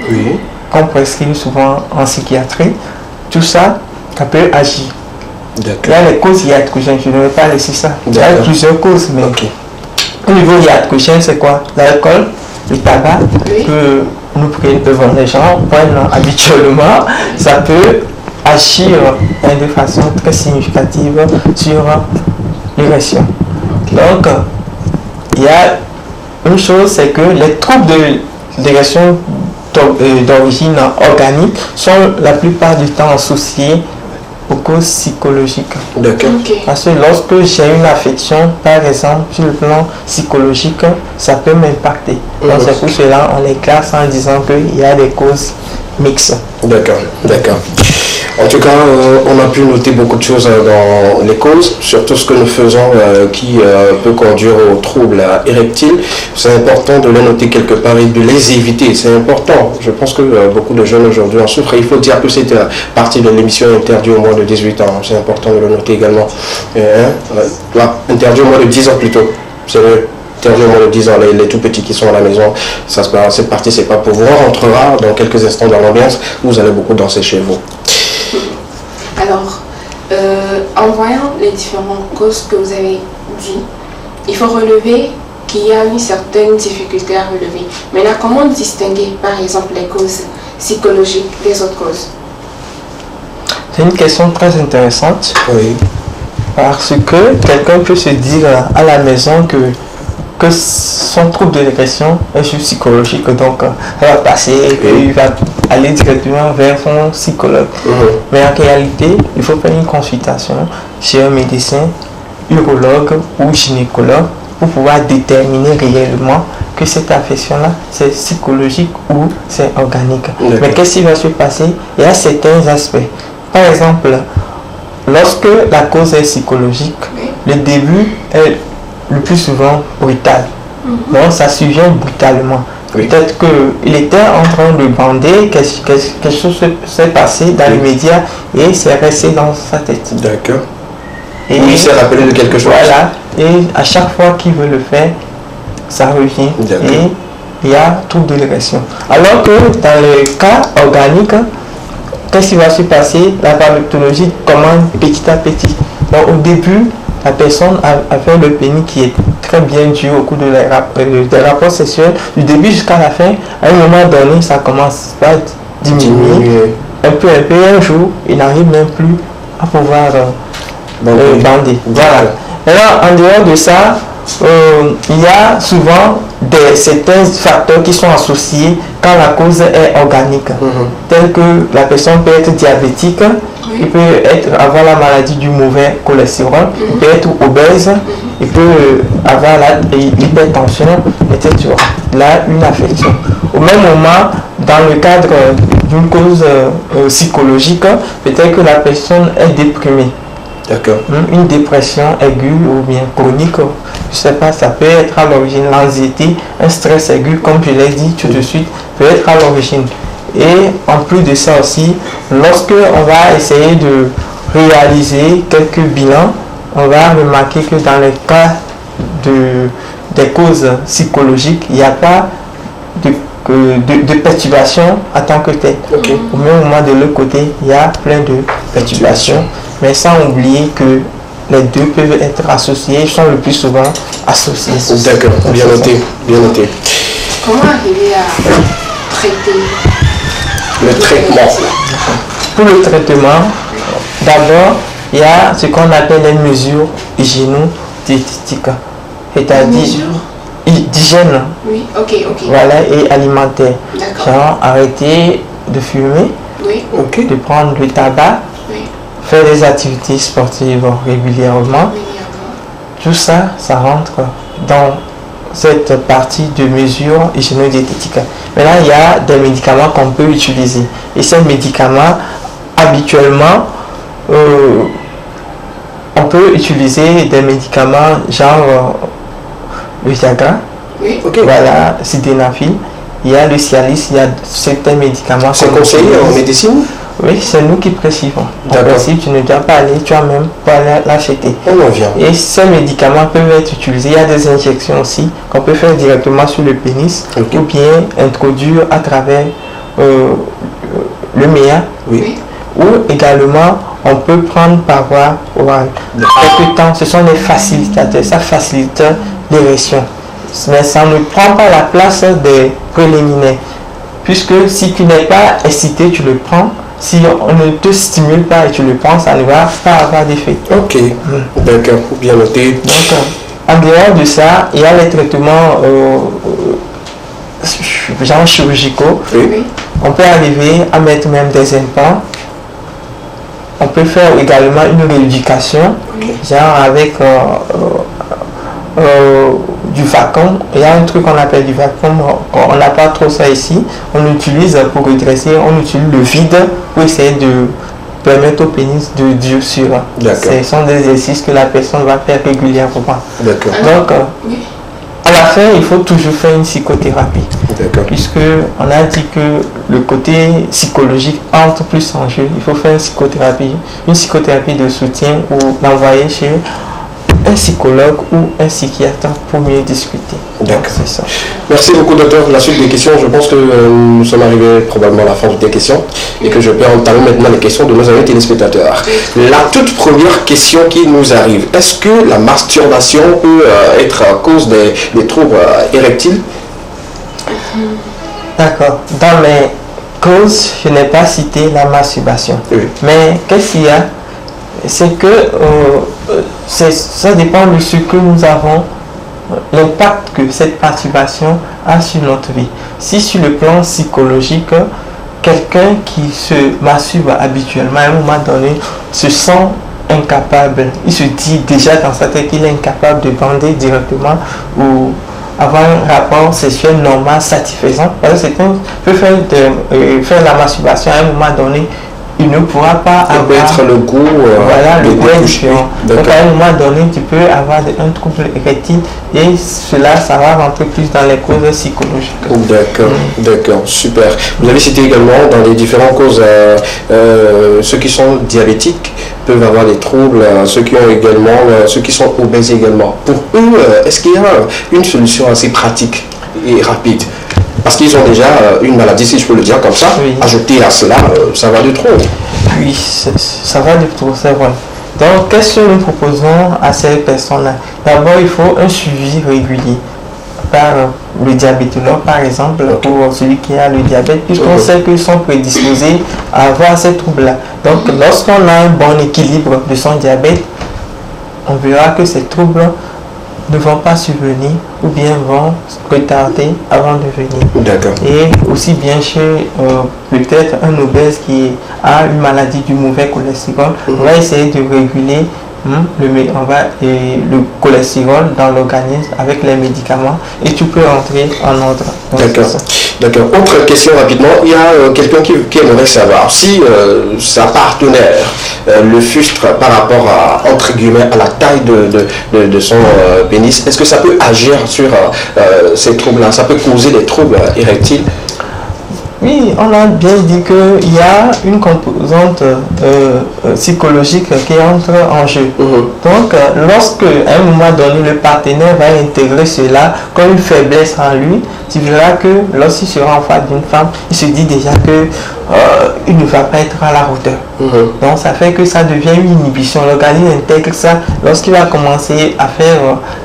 qu'on prescrit souvent en psychiatrie, tout ça, ça peut agir. Il y a les causes iatrogènes, je ne vais pas laisser ça. Il y a plusieurs causes, mais au niveau iatrogène, c'est quoi? L'alcool, le tabac, que nous prélevons les gens prennent habituellement, ça peut agir de façon très significative sur l'érection. Donc, il y a une chose, c'est que les troubles d'érection d'origine organique sont la plupart du temps associés aux causes psychologiques. D'accord. Ok. Parce que lorsque j'ai une affection, par exemple, sur le plan psychologique, ça peut m'impacter. Donc c'est pour cela on les classe en disant qu'il y a des causes mixtes. D'accord, d'accord. En tout cas, on a pu noter beaucoup de choses dans les causes, surtout ce que nous faisons qui peut conduire aux troubles érectiles. C'est important de les noter quelque part et de les éviter. C'est important. Je pense que beaucoup de jeunes aujourd'hui en souffrent. Et il faut dire que c'est partie de l'émission interdite au moins de 18 ans. C'est important de le noter également. Interdit au moins de 10 ans plutôt. C'est le interdit au moins de 10 ans. Les tout petits qui sont à la maison, ça se passe, cette partie, c'est pas pour vous. On rentrera dans quelques instants dans l'ambiance. Vous allez beaucoup danser chez vous. Alors, en voyant les différentes causes que vous avez dit, il faut relever qu'il y a une certaine difficulté à relever. Maintenant, comment distinguer, par exemple, les causes psychologiques des autres causes? C'est une question très intéressante. Oui. Parce que quelqu'un peut se dire à la maison que son trouble de dépression est juste psychologique, donc ça va passer et qu'il va aller directement vers son psychologue. Mais en réalité, il faut faire une consultation chez un médecin, urologue ou gynécologue pour pouvoir déterminer réellement que cette affection-là, c'est psychologique ou c'est organique. Mais qu'est-ce qui va se passer? Il y a certains aspects. Par exemple, lorsque la cause est psychologique, le début est le plus souvent brutal. Donc ça survient brutalement. Peut-être qu'il était en train de bander, quelque chose s'est passé dans les médias et c'est resté dans sa tête. D'accord. Et il s'est rappelé de quelque chose. Voilà. Et à chaque fois qu'il veut le faire, ça revient. Et il y a trouble de l'érection. Alors que dans le cas organique, qu'est-ce qui va se passer? La pathologie commence petit à petit. Donc au début, la personne a fait le pénis qui est très bien dur au cours des rapports sexuels, du début jusqu'à la fin. À un moment donné, ça commence à diminuer. Un peu, un jour, il n'arrive même plus à pouvoir bander. Voilà. Alors, en dehors de ça, il y a souvent certains facteurs qui sont associés quand la cause est organique, tel que la personne peut être diabétique, il peut avoir la maladie du mauvais cholestérol, il peut être obèse, il peut avoir l'hypertension, etc. Là, une affection. Au même moment, dans le cadre d'une cause psychologique, peut-être que la personne est déprimée. D'accord. Une dépression aiguë ou bien chronique, je ne sais pas, ça peut être à l'origine. L'anxiété, un stress aigu, comme je l'ai dit tout de suite, peut être à l'origine. Et en plus de ça aussi, lorsque on va essayer de réaliser quelques bilans, on va remarquer que dans les cas des causes psychologiques, il n'y a pas de perturbations en tant que telle. Au même moment de l'autre côté, il y a plein de perturbations, mais sans oublier que les deux peuvent être associés, sont le plus souvent associés. D'accord, bien noté, bien noté. Comment arriver à traiter le traitement? Pour le traitement, d'abord, il y a ce qu'on appelle les mesures hygiéno-diététiques, c'est-à-dire d'hygiène. Oui, ok. Voilà, et alimentaire. Genre arrêter de fumer, de prendre du tabac, faire des activités sportives régulièrement. Tout ça, ça rentre dans cette partie de mesures hygiéno-diététiques. Maintenant, il y a des médicaments qu'on peut utiliser. Et ces médicaments, habituellement, on peut utiliser des médicaments genre le Viagra, voilà, Sildenafil, il y a le Cialis, il y a certains médicaments. C'est conseillé en médecine? Oui, c'est nous qui prescrivons. D'accord. Si tu ne dois pas aller toi-même pour aller l'acheter. On en vient. Et ces médicaments peuvent être utilisés. Il y a des injections aussi qu'on peut faire directement sur le pénis ou bien introduire à travers le méa. Ou également, on peut prendre par voie orale. Quelque temps, ce sont les facilitateurs. Ça facilite l'érection. Mais ça ne prend pas la place des préliminaires. Puisque si tu n'es pas excité, tu le prends. Si on ne te stimule pas et tu le prends, ça ne va pas avoir d'effet. Ok, d'accord, bien noté. Donc, en dehors de ça, il y a les traitements genre chirurgicaux. On peut arriver à mettre même des implants on peut faire également une rééducation, genre avec du vacuum. Il y a un truc qu'on appelle du vacuum, on n'a pas trop ça ici. On l'utilise pour redresser, on utilise le vide pour essayer de permettre au pénis de durcir. Ce sont des exercices que la personne va faire régulièrement. D'accord. Donc, à la fin, il faut toujours faire une psychothérapie. Puisque on a dit que le côté psychologique entre plus en jeu. Il faut faire une psychothérapie de soutien ou l'envoyer chez un psychologue ou un psychiatre pour mieux discuter. D'accord. C'est ça. Merci beaucoup, docteur. La suite des questions, je pense que nous sommes arrivés probablement à la fin de tes questions et que je peux entamer maintenant les questions de nos amis téléspectateurs. La toute première question qui nous arrive, est-ce que la masturbation peut être à cause des troubles érectiles? D'accord. Dans mes causes, je n'ai pas cité la masturbation. Oui. Mais qu'est-ce qu'il y a? C'est que ça dépend de ce que nous avons, l'impact que cette masturbation a sur notre vie. Si sur le plan psychologique, quelqu'un qui se masturbe habituellement, à un moment donné, se sent incapable, il se dit déjà dans sa tête qu'il est incapable de bander directement ou avoir un rapport sexuel normal satisfaisant. Parce que quelqu'un peut faire la masturbation à un moment donné, il ne pourra pas avoir être le goût, le goût est différent. Donc à un moment donné, tu peux avoir un trouble érectile et cela, ça va rentrer plus dans les causes psychologiques. D'accord, super. Vous avez cité également dans les différentes causes, ceux qui sont diabétiques peuvent avoir des troubles, ceux qui sont obèses également. Pour eux, est-ce qu'il y a une solution assez pratique et rapide? Parce qu'ils ont déjà une maladie, si je peux le dire comme ça. Oui. Ajouter à cela, ça va de trop. Oui, ça va de trop, c'est vrai. Donc, qu'est-ce que nous proposons à ces personnes-là? D'abord, il faut un suivi régulier par le diabétologue, par exemple, pour celui qui a le diabète, puisqu'on sait qu'ils sont prédisposés à avoir ces troubles-là. Donc, lorsqu'on a un bon équilibre de son diabète, on verra que ces troubles ne vont pas survenir ou bien vont retarder avant de venir. D'accord. Et aussi bien chez peut-être un obèse qui a une maladie du mauvais cholestérol, on va essayer de réguler le cholestérol dans l'organisme avec les médicaments et tu peux entrer en ordre. D'accord. Autre question rapidement, il y a quelqu'un qui aimerait savoir si sa partenaire le frustre par rapport à, entre guillemets, à la taille de son pénis. Est-ce que ça peut agir sur ces troubles-là? Ça peut causer des troubles érectiles? Oui, on a bien dit qu'il y a une composante psychologique qui entre en jeu. Donc, lorsque à un moment donné, le partenaire va intégrer cela comme une faiblesse en lui, tu verras que lorsqu'il sera en face d'une femme, il se dit déjà que il ne va pas être à la hauteur. Donc, ça fait que ça devient une inhibition. L'organisme intègre ça. Lorsqu'il va commencer à faire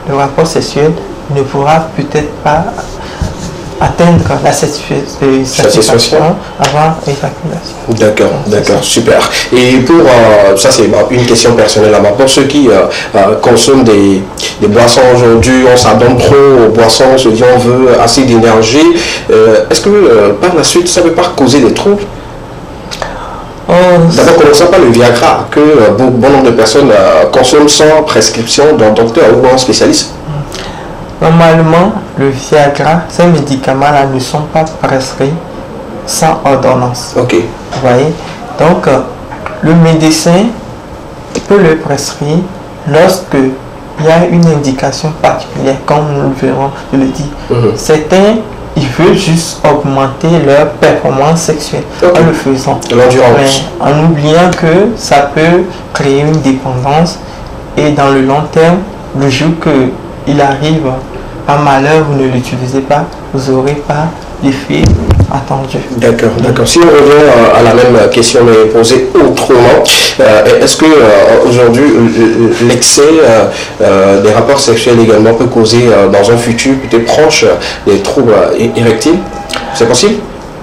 le rapport sexuel, il ne pourra peut-être pas atteindre la satisfaction avant éjaculation. D'accord, super. Et pour, ça c'est une question personnelle là-bas, pour ceux qui consomment des boissons aujourd'hui, on s'abonne trop aux boissons, on se dit on veut assez d'énergie, est-ce que par la suite ça ne peut pas causer des troubles? D'abord, commençons par le Viagra, que bon nombre de personnes consomment sans prescription d'un docteur ou d'un spécialiste. Normalement, le Viagra, ces médicaments-là ne sont pas prescrits sans ordonnance. Ok. Vous voyez? Donc, le médecin peut le prescrire lorsque il y a une indication particulière, comme nous le verrons, je le dis. Certains, ils veulent juste augmenter leur performance sexuelle en le faisant. L'endurance. Mais en oubliant que ça peut créer une dépendance et dans le long terme, le jour que il arrive par malheur, vous ne l'utilisez pas, vous n'aurez pas l'effet attendu. D'accord. Si on revient à la même question mais posée autrement, est-ce que aujourd'hui l'excès des rapports sexuels également peut causer dans un futur peut-être proche des troubles érectiles? C'est possible?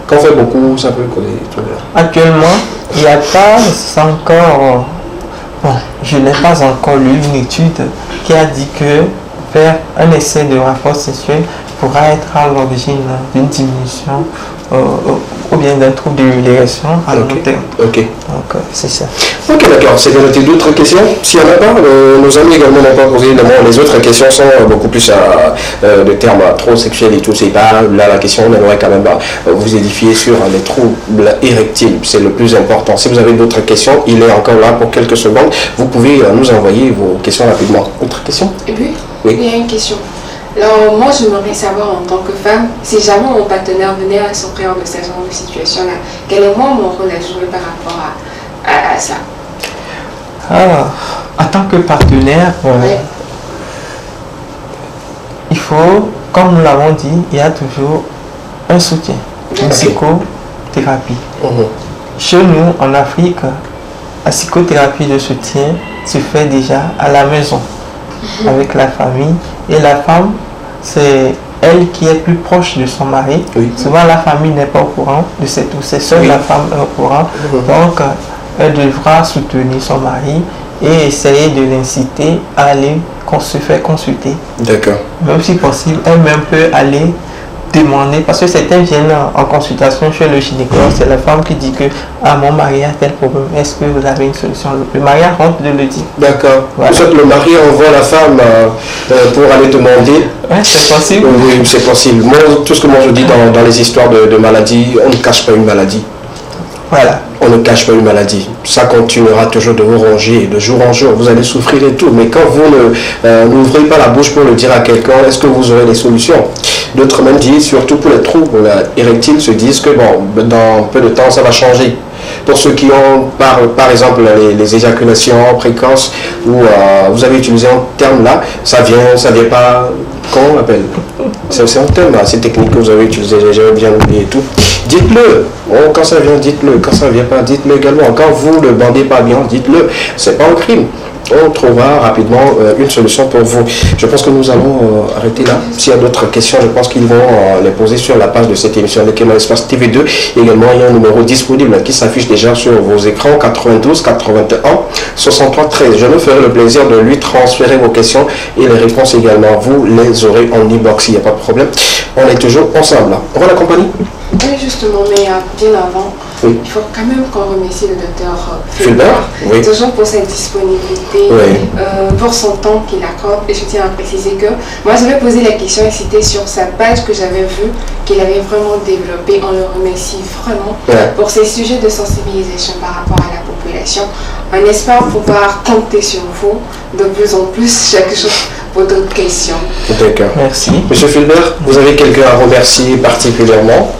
Quand on fait beaucoup, ça peut causer des troubles. Actuellement, il n'y a pas encore... je n'ai pas encore lu une étude qui a dit que faire un essai de rapport sexuel pourra être à l'origine d'une diminution ou bien d'un trouble de l'érection à long terme. Ok. Donc, c'est ça. Ok, d'accord. C'est bien noté. D'autres questions? S'il n'y en a pas, nos amis également n'ont pas posé. Les autres questions sont beaucoup plus de termes trop sexuels et tout. C'est pas là la question. On aimerait quand même vous édifier sur les troubles érectiles. C'est le plus important. Si vous avez d'autres questions, il est encore là pour quelques secondes. Vous pouvez nous envoyer vos questions rapidement. Autre question? Et puis, oui. Il y a une question. Alors, moi, j'aimerais savoir en tant que femme, si jamais mon partenaire venait à souffrir de ce genre de situation-là, quel est moi mon rôle à jouer par rapport à ça? Alors, en tant que partenaire, il faut, comme nous l'avons dit, il y a toujours un soutien, une psychothérapie. Chez nous, en Afrique, la psychothérapie de soutien se fait déjà à la maison, avec la famille. Et la femme, c'est elle qui est plus proche de son mari. Souvent, la famille n'est pas au courant de tout. C'est seule la femme est au courant. Donc, elle devra soutenir son mari et essayer de l'inciter à aller se faire consulter. D'accord. Même si possible, elle-même peut aller demander, parce que certains viennent en consultation chez le gynécologue, c'est la femme qui dit que mon mari a tel problème, est-ce que vous avez une solution? Le mari a honte de le dire. D'accord. Voilà. Soit le mari envoie la femme pour aller demander. Oui, c'est possible. Oui, c'est possible. Moi, tout ce que moi je dis dans les histoires de maladies, on ne cache pas une maladie. Voilà. On ne cache pas une maladie. Ça continuera toujours de vous ronger de jour en jour. Vous allez souffrir et tout. Mais quand vous n'ouvrez pas la bouche pour le dire à quelqu'un, est-ce que vous aurez des solutions? D'autres même disent, surtout pour les troubles érectiles, se disent que bon, dans peu de temps, ça va changer. Pour ceux qui ont, par exemple, les éjaculations précoces, où vous avez utilisé un terme là, ça vient pas, comment on l'appelle? C'est un terme là, c'est technique que vous avez utilisé, j'avais bien oublié et tout. Dites-le. Quand ça vient, dites-le. Quand ça vient pas, dites-le également. Quand vous ne bandez pas bien, dites-le. C'est pas un crime. On trouvera rapidement une solution pour vous. Je pense que nous allons arrêter là. S'il y a d'autres questions, je pense qu'ils vont les poser sur la page de cette émission avec l'espace TV2. Également, il y a un numéro disponible qui s'affiche déjà sur vos écrans, 92 81 63 13. Je me ferai le plaisir de lui transférer vos questions et les réponses également. Vous les aurez en e-box, il n'y a pas de problème. On est toujours ensemble. On va la compagnie? Oui, justement, mais bien avant, il faut quand même qu'on remercie le docteur Fulbert, toujours pour sa disponibilité, pour son temps qu'il accorde. Et je tiens à préciser que moi, j'avais posé la question et c'était sur sa page que j'avais vu qu'il avait vraiment développé. On le remercie vraiment pour ces sujets de sensibilisation par rapport à la population. On espère pouvoir compter sur vous de plus en plus chaque jour pour d'autres questions. D'accord. Merci. Monsieur Fulbert, vous avez quelqu'un à remercier particulièrement?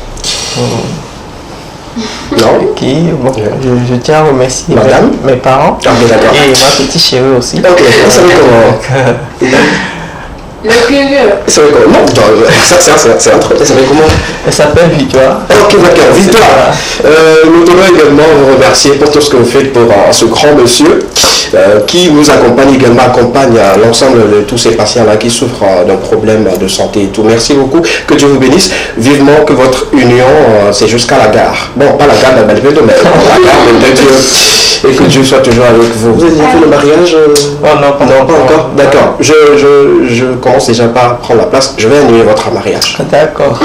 Non. Ok, bon, je tiens à remercier mes parents et ma petite chérie aussi. Ok, vous savez comment? Le plus vieux. Ça s'appelle comment? Non, c'est un truc. Ça s'appelle comment? Elle s'appelle Victoire. Ok, d'accord, Victoire. Nous devons également vous remercier pour tout ce que vous faites pour ce grand monsieur qui vous accompagne l'ensemble de tous ces patients-là qui souffrent d'un problème de santé et tout. Merci beaucoup. Que Dieu vous bénisse. Vivement que votre union, c'est jusqu'à la gare. Bon, pas la gare d'Albert, mais la gare de Dieu. Et que Dieu soit toujours avec vous. Vous avez déjà fait le mariage? Non, pas encore. D'accord. Je commence déjà par prendre la place. Je vais annuler votre mariage. D'accord.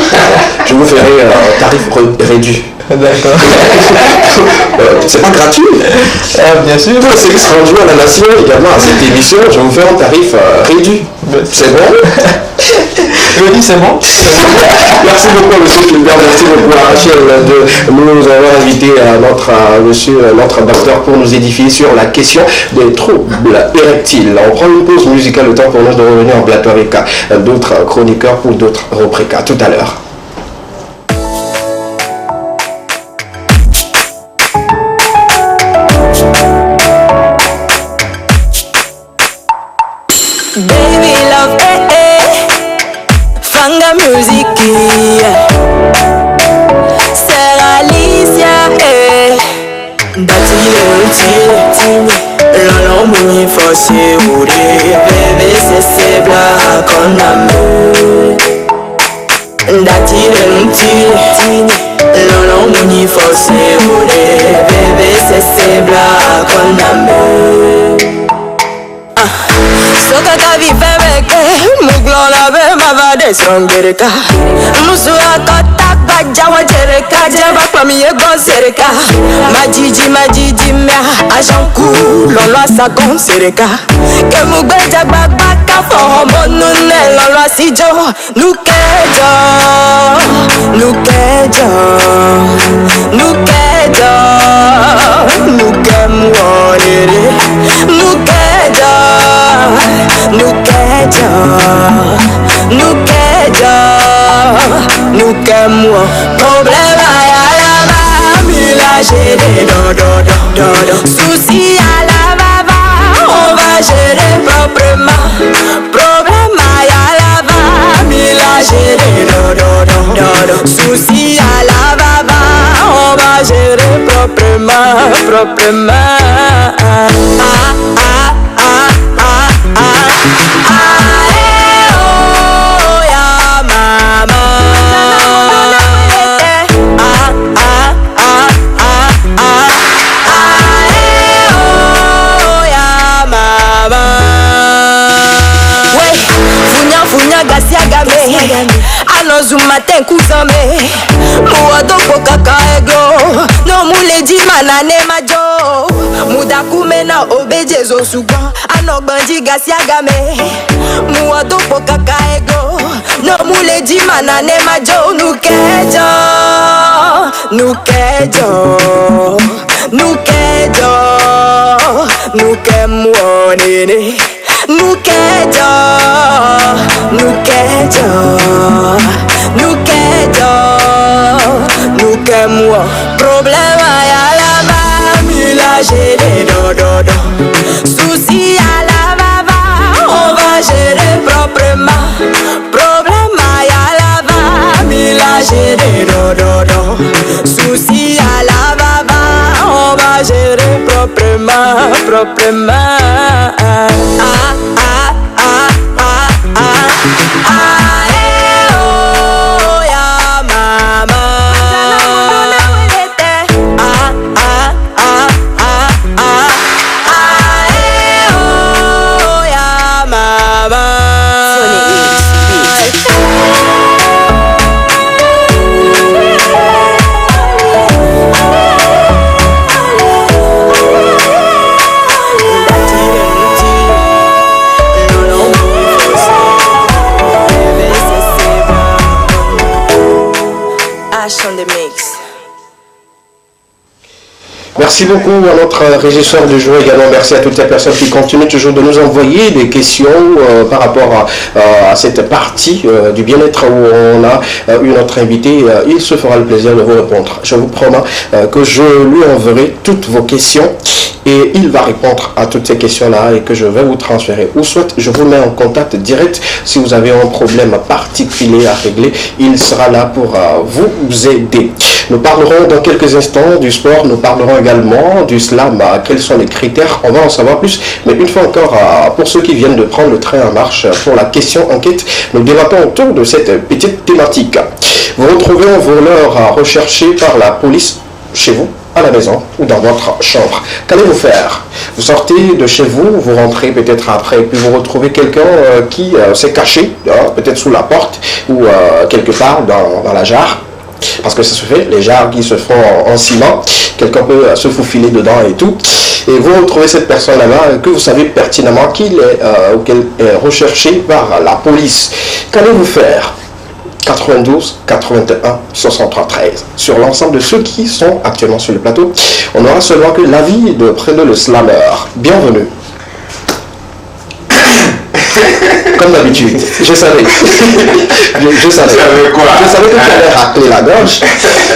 Je vous ferai un tarif réduit. D'accord. C'est pas gratuit. Bien sûr. Pour le service rendu à la nation également à cette émission, je vous fais un tarif réduit. C'est bon? Réduit, c'est bon. Merci beaucoup, monsieur Fulbert. Merci beaucoup à Rachel de nous avoir invité à notre docteur pour nous édifier sur la question des troubles érectiles. On prend une pause musicale, le temps pour nous de revenir en plateau avec d'autres chroniqueurs ou d'autres rubriques. À tout à l'heure. Baby love, Fanga music, Sarah Alicia, Dati Lolo muni forcé ouré, bébé c'est bla qu'on amour. Dati Lolo muni forcé ouré, bébé c'est bla qu'on amour. Soka ka vive meke, muglo la be ma va de songereka musu akota bajawa jereka jaba pamiye gonsereka majiji mia ajanku lolo sakon sereka kemugbe jagbagba ka fo monu ne lolo sijo nukejo nukemwonere nukejo nukemwo problème ya la mila gérer do souci à la baba on va gérer proprement problème ya la mila gérer do souci à la baba on va gérer proprement Matin kuzame muodo pokaka ego no muledi manane majo muda kumena obejezo sugan anogbanji gasiagame muodo pokaka ego no muledi manane majo nukemwonene nukemwo problème ya la mila gérer do souci à la baba on va gérer proprement problème ya la mila gérer do souci à la baba on va gérer proprement Merci beaucoup à notre régisseur du jour également. Merci à toutes les personnes qui continuent toujours de nous envoyer des questions par rapport à cette partie du bien-être où on a eu notre invité. Il se fera le plaisir de vous répondre. Je vous promets que je lui enverrai toutes vos questions et il va répondre à toutes ces questions-là et que je vais vous transférer. Ou soit je vous mets en contact direct si vous avez un problème particulier à régler. Il sera là pour vous aider. Nous parlerons dans quelques instants du sport, nous parlerons également du slam, quels sont les critères, on va en savoir plus. Mais une fois encore, pour ceux qui viennent de prendre le train en marche pour la question enquête, nous débattons autour de cette petite thématique. Vous retrouvez un voleur recherché par la police chez vous, à la maison ou dans votre chambre. Qu'allez-vous faire? Vous sortez de chez vous, vous rentrez peut-être après, puis vous retrouvez quelqu'un qui s'est caché, peut-être sous la porte ou quelque part dans la jarre. Parce que ça se fait, les jarres qui se font en ciment, quelqu'un peut se faufiler dedans et tout. Et vous retrouvez cette personne là-bas que vous savez pertinemment qu'il est ou qu'elle est recherchée par la police. Qu'allez-vous faire? 92 81 63 13. Sur l'ensemble de ceux qui sont actuellement sur le plateau, on aura seulement que l'avis de Prénom le Slammer. Bienvenue. Comme d'habitude, je savais. Je savais. Quoi? Je savais que tu allais racler la gorge,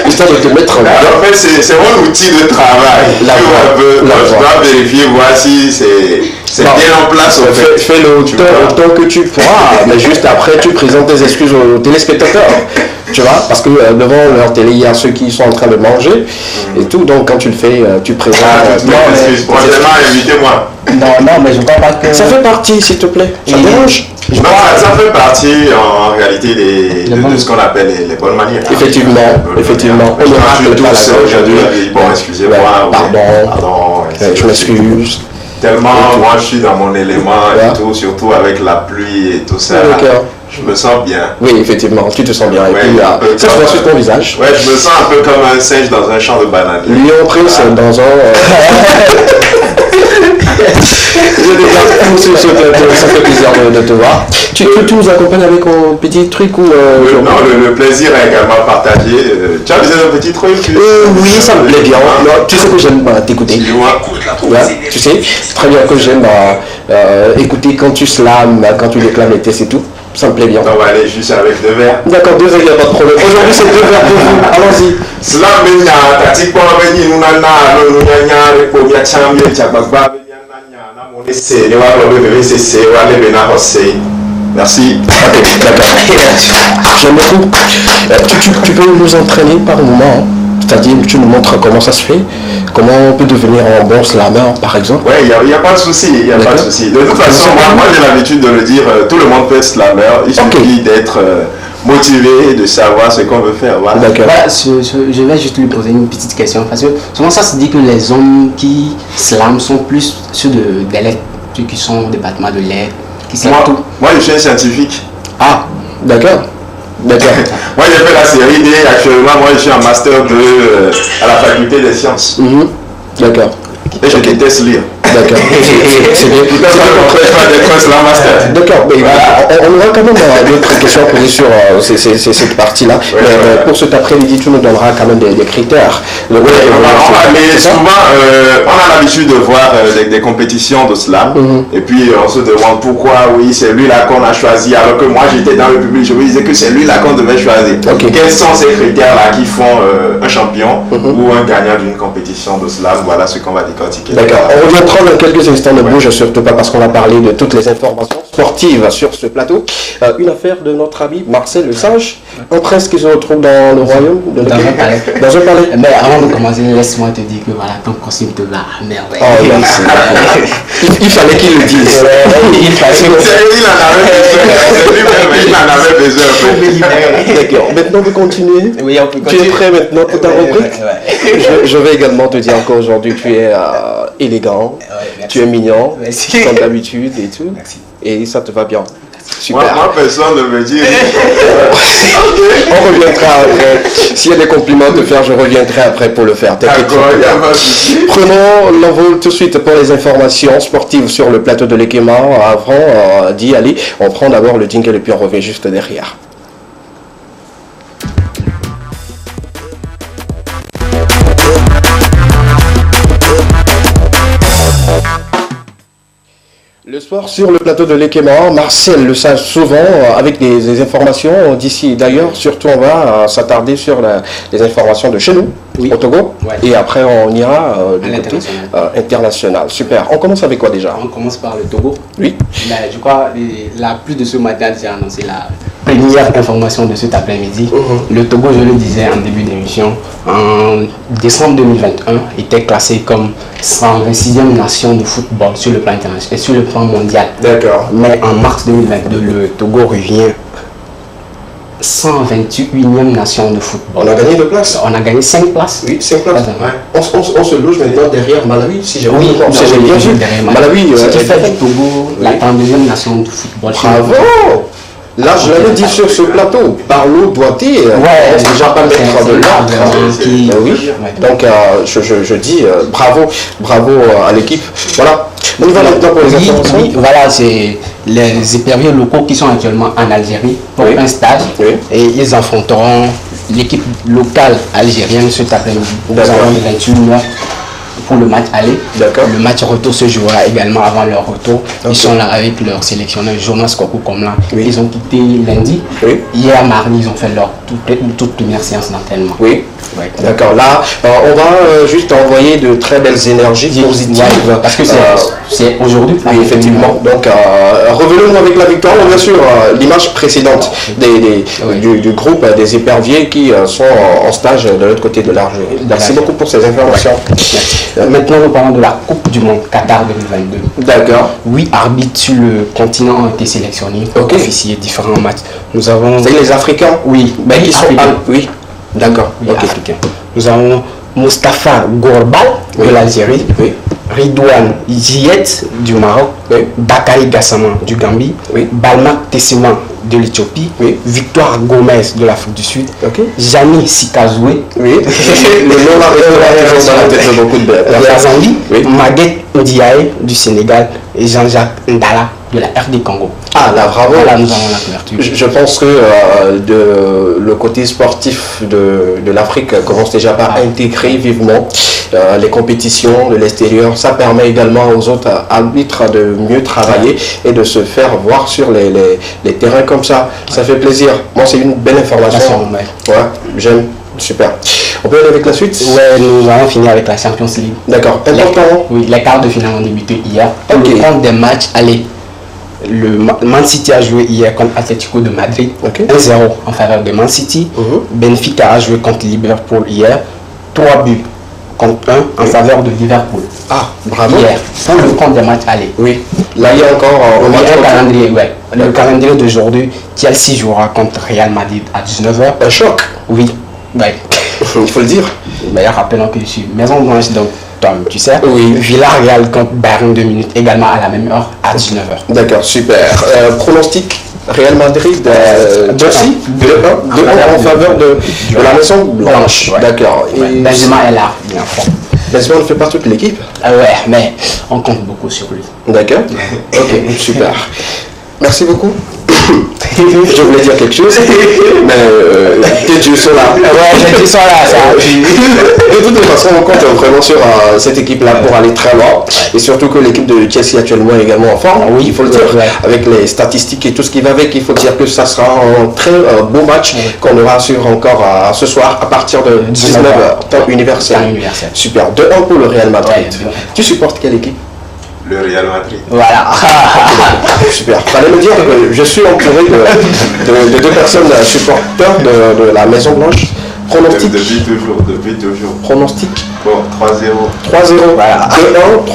histoire de te mettre en en fait, c'est mon outil de travail. La je dois vérifier, voir si c'est bien en place. Fais-le autant que tu pourras, mais juste après, tu présentes tes excuses aux téléspectateurs. Tu vois, parce que devant leur télé, il y a ceux qui sont en train de manger et tout. Donc, quand tu le fais, tu présentes. Invitez-moi. Non, mais je ne crois pas que. Ça fait partie, s'il te plaît. Ça dérange? Non, ça fait partie en réalité de ce qu'on appelle les bonnes manières. Effectivement. On ne rate pas la gorge aujourd'hui. Bon, excusez-moi. Pardon. Je m'excuse. Tellement moi je suis dans mon élément et tout, surtout avec la pluie et tout ça. Je me sens bien. Oui, effectivement, tu te sens bien. Et Ouais, puis, ça se voit sur ton visage. Ouais, je me sens un peu comme un singe dans un champ de bananes. Lion Prince dans un... Je déclare tout sur ce plateau, ça fait plaisir de te voir. Tu nous accompagnes avec un petit truc ou... Non, le plaisir est également partagé. Tu as besoin d'un petit truc? Oui, ça me plaît bien. Non, tu sais que j'aime t'écouter. Ouais, tu sais très bien que j'aime écouter quand tu slams, quand tu déclames les tests et tout. Ça me plaît bien. On va aller juste avec 2 verres. D'accord, 2 verres, il n'y a pas de problème. Aujourd'hui, c'est 2 verres pour vous. Allons-y. Slam benya tati kwa beni nunana no nunyanya repo ya chamye chakbagba benya nanya na mone se le wa lo bebe se se wa le bena hosei. Merci. D'accord. J'aime beaucoup. Tu peux nous entraîner par moment, hein? C'est-à-dire tu nous montres comment ça se fait, comment on peut devenir un bon slammer par exemple. Ouais, il n'y a pas de souci, pas de souci. De toute façon, moi j'ai l'habitude de le dire, tout le monde peut être slammer, il suffit d'être motivé, de savoir ce qu'on veut faire. Voilà. D'accord. Voilà, je vais juste lui poser une petite question, parce que souvent ça se dit que les hommes qui slament sont plus ceux des lettres, ceux qui sont au département de lettres, qui slament tout. Moi je suis un scientifique. Ah, d'accord. D'accord. Moi j'ai fait la série D, actuellement moi je suis en master 2 à la faculté des sciences. D'accord. Et je déteste lire. D'accord. C'est bien. D'accord, mais on aura quand même d'autres questions posées sur cette partie-là. Mais pour cet après-midi, tu nous donneras quand même des critères. Mais souvent, on a l'habitude de voir des compétitions de slam. Et puis on se demande pourquoi, oui, c'est lui-là qu'on a choisi. Alors que moi, j'étais dans le public, je me disais que c'est lui-là qu'on devait choisir. Quels sont ces critères-là qui font un champion ou un gagnant d'une compétition de slam? Voilà ce qu'on va décortiquer. D'accord. On reviendra dans quelques instants, ne bouge surtout pas parce qu'on a parlé de toutes les informations sportives sur ce plateau. Une affaire de notre ami Marcel Le Sage, un prince qui se retrouve dans le royaume de Dans un palais. Dans un palais. Mais avant de commencer, laisse-moi te dire que voilà, ton costume te va à merveille. Oh, merci. Il fallait qu'il le dise. Il en avait besoin. D'accord. Maintenant, on peut continuer. Oui, on peut Tu es continuer. prêt maintenant pour ta rubrique? Je vais également te dire qu'aujourd'hui, tu es élégant, tu es mignon, Merci. comme d'habitude et tout. Merci. Et ça te va bien. Super. Moi, personne ne me dit. On reviendra après. S'il y a des compliments à te faire, je reviendrai après pour le faire. T'inquiète D'accord, il n'y a pas. pas de souci. Prenons l'envol tout de suite pour les informations sportives sur le plateau de l'Ekema. Avant d'y aller, on prend d'abord le jingle et puis on revient juste derrière. Le sport sur le plateau de l'Ekema, Marcel Le Sage souvent avec des informations d'ici. D'ailleurs, surtout on va s'attarder sur les informations de chez nous, au Togo, et après on ira du côté international. Super. On commence avec quoi déjà? On commence par le Togo. Oui. Mais je crois la pluie de ce matin a déjà annoncé la première information de cet après-midi. Le Togo, je le disais en début d'émission, en décembre 2021, était classé comme 126e nation de football sur le plan international et sur le plan mondial. D'accord. Mais en mars 2022, le Togo revient 128e nation de football. On a gagné 2 places. On a gagné 5 places. Oui, 5 places. On se loge maintenant derrière Malawi, si j'ai bien vu. derrière Malawi, ce qui fait du Togo la 32e nation de football. Bravo! Là, je l'avais dit sur ce plateau, Barlo Douaté, déjà pas mettre de l'ordre. Oui, donc je dis bravo à l'équipe. Voilà. On y va maintenant pour les informations. Oui, voilà, c'est les éperviers locaux qui sont actuellement en Algérie pour un stage et ils affronteront l'équipe locale algérienne cet après-midi. Nous avons 28 mois pour le match aller. Le match retour se jouera également avant leur retour. Ils sont là avec leur sélectionneur Jonas Kokou Komla. Ils ont quitté lundi. Hier mardi, ils ont fait leur toute première séance d'entraînement. Oui. D'accord. Là, on va juste envoyer de très belles énergies positives. Parce que c'est aujourd'hui. Oui, effectivement. Donc, revenons avec la victoire. Bien sûr, l'image précédente du groupe des éperviers qui sont en stage de l'autre côté de l'Algérie. Merci beaucoup pour ces informations. Maintenant, nous parlons de la Coupe du Monde Qatar 2022. D'accord. 8 arbitres sur le continent ont été sélectionnés pour officier différents matchs. Nous avons... C'est les Africains? Oui. Ben, ils sont... Oui. D'accord. Oui, africains. Nous avons Mustapha Gourbal de l'Algérie. Ridouane Ziyech du Maroc, Bakary Gassama du Gambie, Balmak Tessema de l'Éthiopie, Victoire Gomez de l'Afrique du Sud, Jani Sikazoué, le nom là reste dans la tête de beaucoup de la Zambie, Maguette Ndiaye du Sénégal et Jean-Jacques Ndala de la RD Congo. Ah là, bravo. Là, nous avons la couverture. Je pense que le côté sportif de l'Afrique commence déjà par intégrer vivement les compétitions de l'extérieur. Ça permet également aux autres arbitres de mieux travailler et de se faire voir sur les terrains comme ça. Ça fait plaisir. Moi, c'est une belle information. Ouais, j'aime. Super. On peut aller avec la suite? Ouais, nous allons finir avec la Champions League. D'accord. Important. Oui, les quarts de finale ont débuté hier. Le compte des matchs, allez. Le Man City a joué hier contre Atlético de Madrid, 1-0 en faveur de Man City. Benfica a joué contre Liverpool hier, 3 buts contre 1 en faveur de Liverpool. Ah, bravo. Hier, pour le compte des matchs aller. Oui, là il y a encore un calendrier, le calendrier d'aujourd'hui, Chelsea jouera contre Real Madrid à 19h. Un choc. Oui, ouais. Il faut le dire. D'ailleurs, rappelons que je suis Maison Blanche, donc Tom, tu sais. Oui. Villarreal contre Bayern 2 minutes, également à la même heure, à 19h. D'accord, super. Pronostic Real Madrid, Chelsea 2-1 en faveur de la Maison Blanche. D'accord. Benzema est là, bien fort. Benzema ne fait pas toute l'équipe. Ouais, mais on compte beaucoup sur lui. D'accord. Ok, super. Merci beaucoup. Je voulais dire quelque chose, mais tes dieux sont là. Ouais, tes dieux sont là, ça. De toute façon, on compte vraiment sur cette équipe-là pour aller très loin. Et surtout que l'équipe de Chelsea actuellement est également en forme. Oui, il faut le dire. Avec les statistiques et tout ce qui va avec, il faut dire que ça sera un très beau match qu'on aura sur encore ce soir à partir de 19h, temps universel. Super. 2-1 pour le Real Madrid. Tu supportes quelle équipe? Le Real Madrid. Voilà. Super. Fallait me dire que je suis entouré de deux personnes supporters de la Maison Blanche. Pronostic. Depuis toujours. Pronostic. Bon, 3-0. 3-0. Voilà. 2-1, 3-0.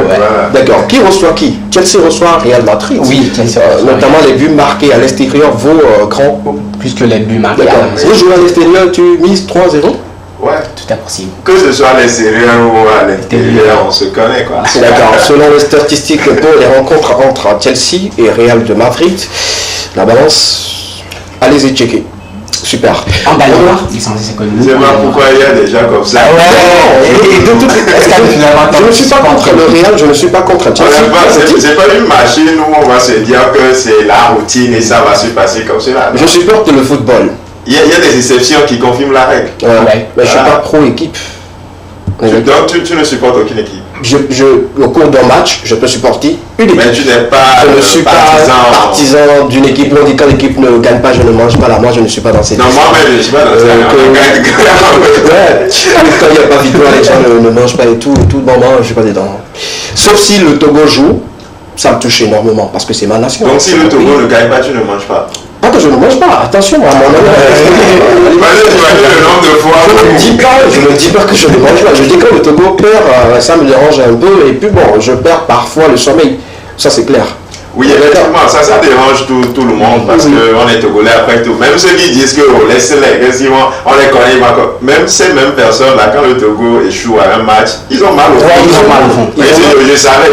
Voilà. D'accord. Qui reçoit qui? Chelsea reçoit Real Madrid. Oui, Chelsea notamment les buts marqués à l'extérieur vaut grand. Plus que les buts marqués. Si vous jouez à l'extérieur, tu mises 3-0. Ouais, tout est possible. Que ce soit à l'extérieur ou à l'intérieur, on se connaît quoi. C'est d'accord. Selon les statistiques pour les rencontres entre Chelsea et Real de Madrid, la balance, allez-y checker. Super. En bas ils sont économiques. Je sais pas pourquoi il y a des gens comme ça. Je ne suis pas contre le Real, je ne suis pas contre Chelsea. C'est pas une machine où on va se dire que c'est la routine et ça va se passer comme cela. Je supporte le football. Il y a des exceptions qui confirment la règle. Mais je ne suis pas pro-équipe. Donc tu ne supportes aucune équipe. Au cours d'un match, je peux supporter une équipe. Mais tu n'es pas je ne suis partisan d'une équipe. On dit quand l'équipe ne gagne pas, je ne mange pas. Là, moi, je ne suis pas dans cette équipe. Non, moi-même, je ne suis pas dans cette équipe. Quand il n'y a pas victoire, les gens ne mangent pas et tout. Tout le moment, je ne suis pas dedans. Sauf si le Togo joue, ça me touche énormément parce que c'est ma nation. Donc si le Togo ne gagne pas, tu ne manges pas. Pas que je ne mange pas, attention à mon avis. Je ne dis pas que je ne mange pas. Je dis quand le Togo perd, ça me dérange un peu. Et puis bon, je perds parfois le sommeil. Ça c'est clair. Oui, effectivement, ça dérange tout le monde parce qu'on est Togolais après tout. Même ceux qui disent que laissez-les, on les connaît, même ces mêmes personnes là, quand le Togo échoue à un match, ils ont mal au fond. Ils ont mal au fond. Je savais.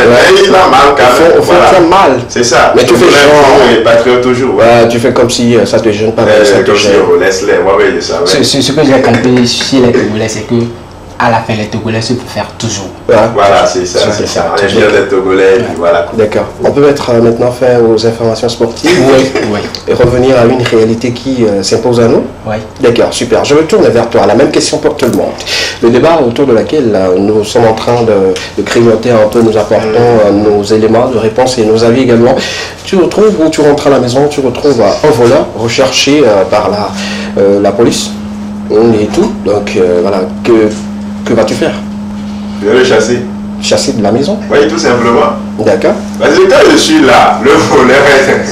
Mais ils ont mal quand même. Voilà. Mal. C'est ça. Mais tu fais genre. Les patriotes toujours. Tu fais comme si ça te gêne pas. Comme si laisse-les. Moi, je savais. Ce que j'ai compris chez les Togolais, c'est que à la fin, les Togolais se préfèrent toujours. Voilà, c'est ça. On est bien des Togolais, voilà. D'accord. On peut mettre maintenant fin aux informations sportives et revenir à une réalité qui s'impose à nous. Oui. D'accord, super. Je me tourne vers toi. La même question pour tout le monde. Le débat autour de laquelle nous sommes en train de grignoter un peu, nous apportons nos éléments de réponse et nos avis également. Tu retrouves, ou tu rentres à la maison, tu retrouves un voleur recherché par la police et tout. Donc voilà, que vas-tu faire? Je vais le chasser. Chasser de la maison? Oui, tout simplement. D'accord. Parce que quand je suis là, le voleur est...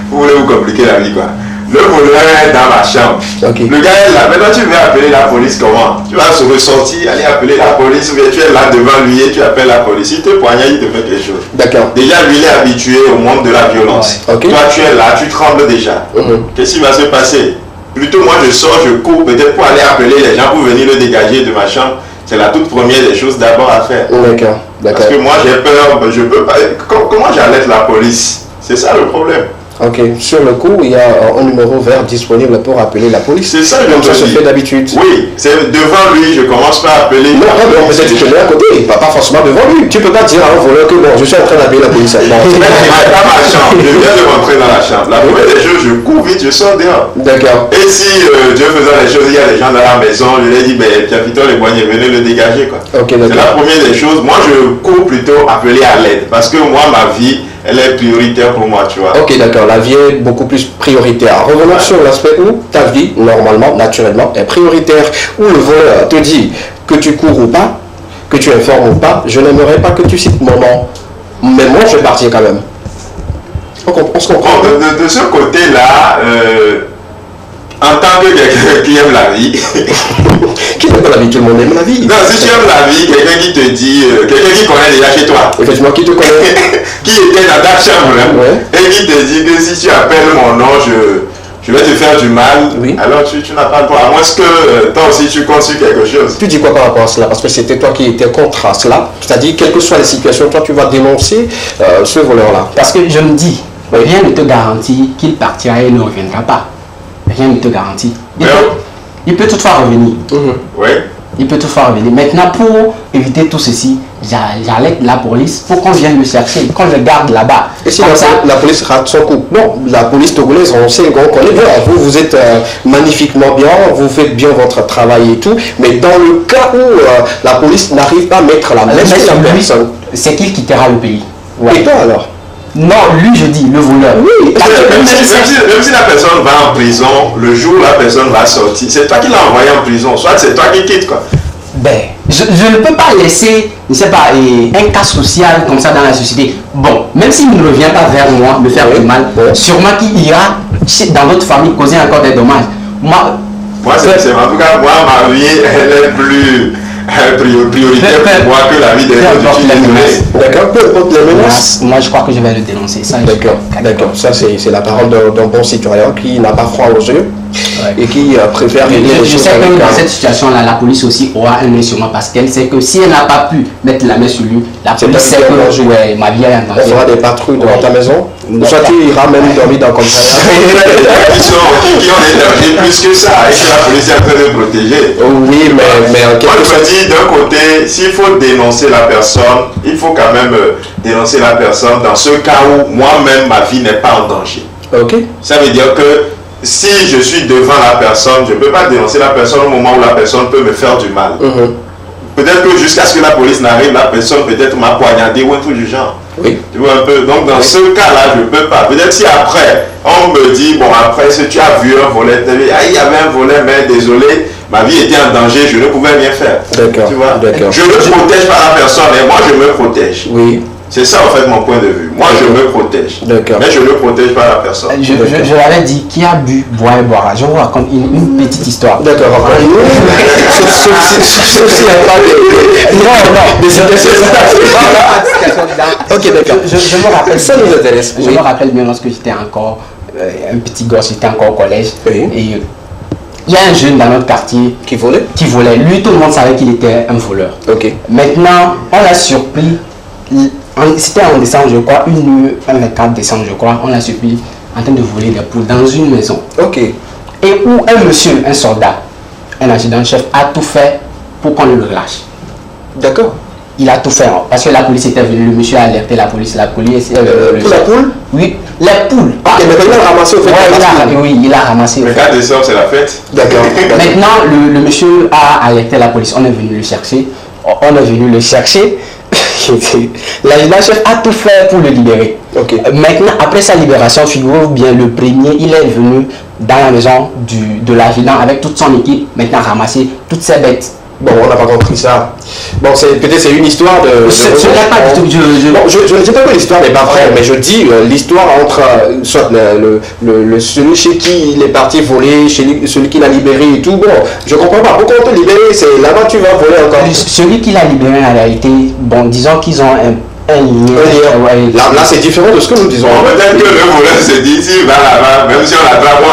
Vous voulez vous compliquer la vie, quoi. Le voleur est dans ma chambre. Okay. Le gars est là. Maintenant, tu veux appeler la police comment? Tu vas se ressortir, aller appeler la police, ou bien tu es là devant lui et tu appelles la police. Il te poignarde, il te fait quelque chose. D'accord. Déjà, lui, il est habitué au monde de la violence. Ouais. Okay. Toi, tu es là, tu trembles déjà. Qu'est-ce qui va se passer? Plutôt, moi, je sors, je cours, peut-être pour aller appeler les gens pour venir le dégager de ma chambre. c'est la toute première des choses d'abord à faire. D'accord, d'accord. Parce que moi j'ai peur, je peux pas. Comment j'alerte la police? C'est ça le problème. Ok, sur le coup, il y a un numéro vert disponible pour appeler la police. C'est ça, comme ça se fait d'habitude. Oui, c'est devant lui, je commence pas à appeler. Non, peut-être que tu es à côté, pas forcément devant lui. Tu peux pas dire à un voleur que bon, je suis en train d'appeler la police. Pas ma chambre, je viens de rentrer dans la chambre. La première des choses, je cours vite, je sors dehors. D'accord. Et si Dieu faisant les choses, il y a des gens dans la maison, je leur dis, ben, capitaine les Boignet, venez le dégager, quoi. Ok, c'est la première des choses. Moi, je cours plutôt appeler à l'aide. Parce que moi, ma vie, elle est prioritaire pour moi, tu vois. Ok, d'accord, la vie est beaucoup plus prioritaire. Revenons sur l'aspect où ta vie, normalement, naturellement, est prioritaire. Où le voleur te dit que tu cours ou pas, que tu informes ou pas, je n'aimerais pas que tu cites mon nom. Mais moi, je vais partir quand même. On se comprend. Bon, de ce côté-là, en tant que quelqu'un qui aime la vie, qui n'aime pas la vie, tout le monde aime la vie. Non, si tu aimes la vie, quelqu'un qui te dit, quelqu'un qui connaît déjà chez toi, effectivement, qui te connaît, qui était dans ta chambre, hein, ouais. Et qui te dit que si tu appelles mon nom, je vais te faire du mal, oui. Alors tu n'as pas le droit, à moins que toi aussi tu comptes sur quelque chose. Tu dis quoi par rapport à cela? Parce que c'était toi qui étais contre cela, c'est-à-dire, quelles que soient les situations, toi tu vas dénoncer ce voleur-là. Parce que je me dis, rien ne te garantit qu'il partira et ne reviendra pas. Rien ne te garantit. Il peut toutefois revenir. Oui. Il peut toutefois revenir. Maintenant, pour éviter tout ceci, j'alerte la police pour qu'on vienne me chercher, qu'on le garde là-bas. Et si la police rate son coup? Bon, la police togolaise, on sait qu'on connaît bien. Vous êtes magnifiquement bien, vous faites bien votre travail et tout. Mais dans le cas où la police n'arrive pas à mettre la main sur la personne, c'est qu'il quittera le pays. Ouais. Et toi alors? Non, lui je dis, le voleur. Oui, même si la personne va en prison, le jour où la personne va sortir, c'est toi qui l'as envoyé en prison, soit c'est toi qui quittes, quoi. Ben, je ne peux pas laisser, je ne sais pas, un cas social comme ça dans la société. Bon, même s'il ne revient pas vers moi, me faire du mal, sûrement qu'il ira dans votre famille causer encore des dommages. Moi c'est en tout cas, moi, ma vie, elle est plus prioritaire pour moi que la vie des autres. D'accord, peu importe les menaces. Moi, je crois que je vais le dénoncer. D'accord. Ça, c'est la parole d'un bon citoyen qui n'a pas froid aux yeux. Ouais. Et qui préfère régler les choses. Je sais que dans cette situation-là, la police aussi aura un œil sur moi parce qu'elle sait que si elle n'a pas pu mettre la main sur lui, la police sait que ma vie est en danger. On fera des patrouilles devant ta maison. Soit tu iras même dormir dans comme ça. qui ont énergie plus que ça et que la police est en train de protéger. Oui, mais en quelque sorte. Moi, je me dis d'un côté, s'il faut dénoncer la personne, il faut quand même dénoncer la personne dans ce cas où moi-même ma vie n'est pas en danger. Ok. Ça veut dire que si je suis devant la personne, je ne peux pas dénoncer la personne au moment où la personne peut me faire du mal. Peut-être que jusqu'à ce que la police n'arrive, la personne peut-être m'a poignardé ou un truc du genre. Oui. Tu vois un peu. Donc dans ce cas-là, je ne peux pas. Peut-être si après, on me dit, bon après, si tu as vu un volet, il y avait un volet, mais désolé, ma vie était en danger, je ne pouvais rien faire. D'accord. Tu vois. D'accord. Je ne protège pas la personne, mais moi je me protège. Oui. C'est ça en fait mon point de vue. Moi je me protège. D'accord. Mais je ne protège pas la personne. Je l'avais dit, qui a bu, boit et boira. Je vous raconte une petite histoire. D'accord. Sauf s'il n'y a pas de... Non. Ok, d'accord. Je me rappelle. Ça nous intéresse. Je me rappelle bien lorsque j'étais encore un petit gosse, j'étais encore au collège. Oui. Et il y a un jeune dans notre quartier qui volait. Lui, tout le monde savait qu'il était un voleur. Ok. Maintenant, on l'a surpris. C'était en décembre, je crois, un 24 décembre, je crois, on l'a surpris en train de voler des poules dans une maison. Ok. Et où un monsieur, un soldat, un adjudant-chef, a tout fait pour qu'on le relâche. D'accord. Il a tout fait, parce que la police était venue, le monsieur a alerté la police. Pour la poule? Oui, les poules. Ok, mais il a ramassé au fait. Oui, il a ramassé. Le 4 décembre, c'est la fête. D'accord. Maintenant, le monsieur a alerté la police, on est venu le chercher. L'adjudant-chef a tout fait pour le libérer. Okay. Maintenant, après sa libération, figurez-vous bien, le premier, il est venu dans la maison de l'adjudant avec toute son équipe, maintenant ramasser toutes ses bêtes. Bon, on n'a pas compris ça. Bon, peut-être c'est une histoire de... Je ne dis pas que l'histoire n'est pas vraie, mais je dis l'histoire entre soit celui chez qui il est parti voler, celui qui l'a libéré et tout. Bon, je comprends pas. Pourquoi on te libérer? C'est là-bas tu vas voler encore. Celui qui l'a libéré en réalité, bon, disons qu'ils ont un lien. Là c'est différent de ce que nous disons. Peut-être que le voleur se dit, s'il va là-bas, même si on l'attrape, on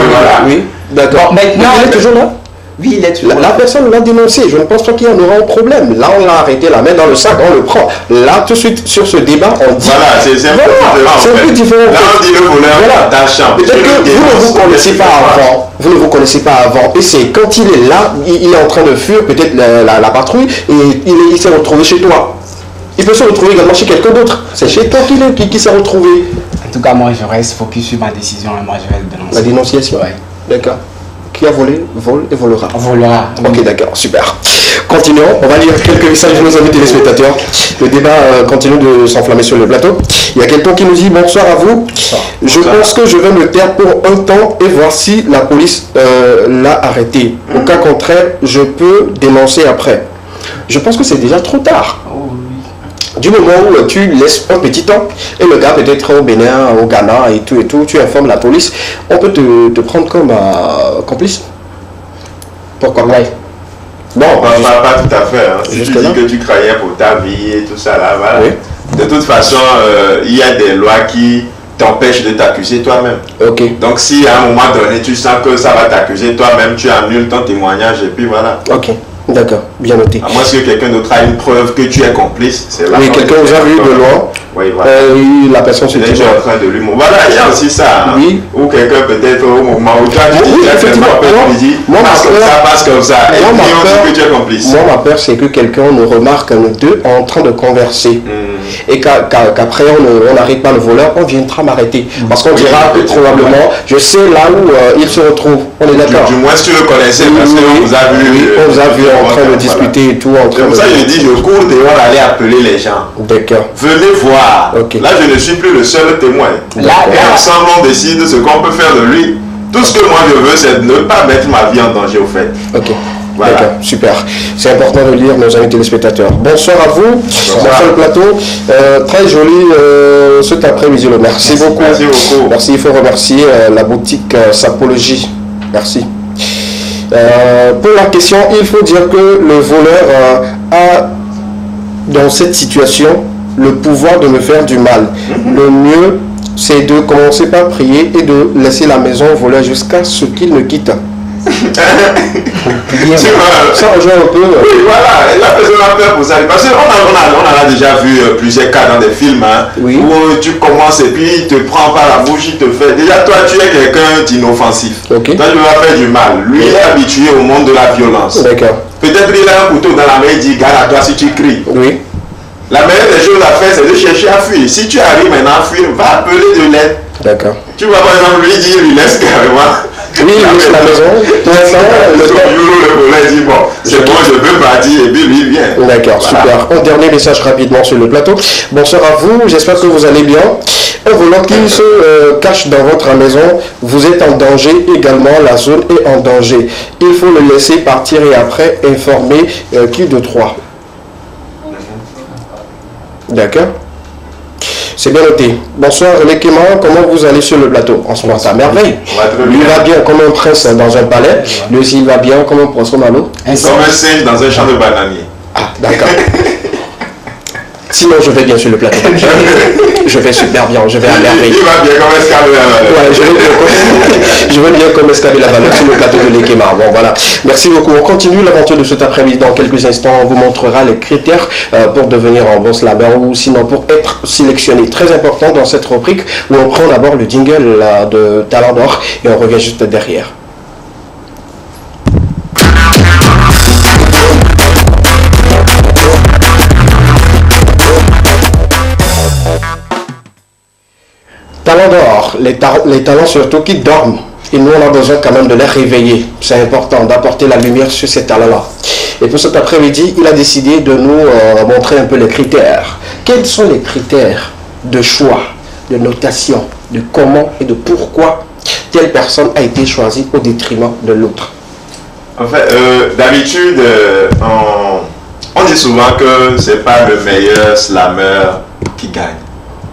va Oui, d'accord. Maintenant, il est toujours là? Oui, il est toujours La personne l'a dénoncé. Je ne pense pas qu'il y en aura un problème. Là, on l'a arrêté, la main dans le sac, on le prend. Là, tout de suite, sur ce débat, on dit... Voilà, c'est un peu différent. C'est un peu différent. Là, on dit le voleur attachant. Peut-être que vous ne vous connaissez pas avant. Vous ne vous connaissez pas avant. Et c'est quand il est là, il est en train de fuir peut-être la patrouille et il s'est retrouvé chez toi. Il peut se retrouver également chez quelqu'un d'autre. C'est chez toi qui s'est retrouvé. En tout cas, moi, je reste focus sur ma décision et moi, je vais le dénoncer. La dénonciation. Ouais. D'accord. Qui a volé, vole et volera. On volera. Ok, d'accord, super. Continuons. On va lire quelques messages de nos amis téléspectateurs. Le débat continue de s'enflammer sur le plateau. Il y a quelqu'un qui nous dit bonsoir à vous. Je pense que je vais me taire pour un temps et voir si la police l'a arrêté. Au cas contraire, je peux dénoncer après. Je pense que c'est déjà trop tard. Du moment où tu laisses un petit temps et le gars peut-être au Bénin, au Ghana et tout, tu informes la police, on peut te prendre comme complice. Pourquoi pas? Bon, pas tout à fait. Hein. Si tu Jusque-là. dis que tu croyais pour ta vie et tout ça là, voilà. Oui. De toute façon, il y a des lois qui t'empêchent de t'accuser toi-même. Ok. Donc si à un moment donné tu sens que ça va t'accuser toi-même, tu annules ton témoignage et puis voilà. Ok. D'accord. Bien noté. À moins que quelqu'un d'autre a une preuve que tu es complice, c'est là. Oui, quelqu'un vous a vu de loin. Oui, voilà. La personne se Il est dit. déjà en train de lui montrer. Voilà, il y a aussi ça. Hein. Oui. Ou quelqu'un peut-être au moment où tu as dit, Oui, effectivement. il dit, Moi, passe comme ça. Et moi, puis ma on peur- dit que tu es complice. Moi, ma peur, c'est que quelqu'un nous remarque nous deux en train de converser. Et qu'après, on n'arrête pas le voleur, on viendra m'arrêter. Parce qu'on dira que probablement, je sais là où il se retrouve. On est d'accord. Du moins, si tu le connaissais, parce qu'on vous a vu. On vous a vu en train de discuter et tout. En C'est train pour ça que je dis, je cours dehors aller appeler les gens. D'accord. Venez voir. Ok. Là, je ne suis plus le seul témoin. Et ensemble, on décide ce qu'on peut faire de lui. Tout ce que moi je veux, c'est de ne pas mettre ma vie en danger, au fait. Ok. Voilà. D'accord, super. C'est important de lire nos amis téléspectateurs. Bonsoir à vous. Bonsoir le plateau. Très joli cet après-midi. Merci beaucoup. Merci beaucoup. Merci, il faut remercier la boutique Sapologie. Merci. Pour la question, il faut dire que le voleur a, dans cette situation, le pouvoir de me faire du mal. Le mieux, c'est de commencer par prier et de laisser la maison au voleur jusqu'à ce qu'il ne quitte. Ça rejoint un peu. Oui, voilà, la personne a peur pour ça. Parce qu'on en a déjà vu plusieurs cas dans des films hein, Oui. où tu commences et puis il te prend par la bouche, il te fait. Déjà, toi, tu es quelqu'un d'inoffensif. Ok. Toi, tu vas faire du mal. Lui, il est habitué au monde de la violence. D'accord. Peut-être il a un couteau dans la main, il dit garde à toi si tu cries. Oui. La meilleure des choses à faire, c'est de chercher à fuir. Si tu arrives maintenant à fuir, va appeler de l'aide. D'accord. Tu vois, par exemple, lui dire, il laisse carrément. Oui, il laisse la maison. Le volet dit, bon, c'est bon, je peux partir, et puis lui il vient. D'accord, Voilà. super. Un dernier message rapidement sur le plateau. Bonsoir à vous, j'espère que vous allez bien. Un volant qui se cache dans votre maison, vous êtes en danger également, la zone est en danger. Il faut le laisser partir et après informer qui de trois. D'accord. C'est bien noté. Bonsoir René Clément, comment vous allez sur le plateau? En ce moment, c'est à merveille. On va très Lui bien. va bien comme un prince dans un palais, lui aussi il va bien comme un poisson dans l'eau. Comme un singe dans un champ de bananier. Ah, d'accord. Sinon, je vais bien sur le plateau. Je vais super bien, je vais à merveille. Il va bien comme escalier à la Ouais, je vais bien comme escaler la valeur sur le plateau de l'Ekema. Bon, voilà. Merci beaucoup. On continue l'aventure de cet après-midi. Dans quelques instants, on vous montrera les critères pour devenir un bon slammer ou sinon pour être sélectionné. Très important dans cette rubrique où on prend d'abord le jingle de Talent d'Or et on revient juste derrière. Talents d'or, les talents surtout qui dorment. Et nous, on a besoin quand même de les réveiller. C'est important d'apporter la lumière sur ces talents-là. Et pour cet après-midi, il a décidé de nous montrer un peu les critères. Quels sont les critères de choix, de notation, de comment et de pourquoi telle personne a été choisie au détriment de l'autre? En fait, d'habitude, on dit souvent que c'est pas le meilleur slammer qui gagne.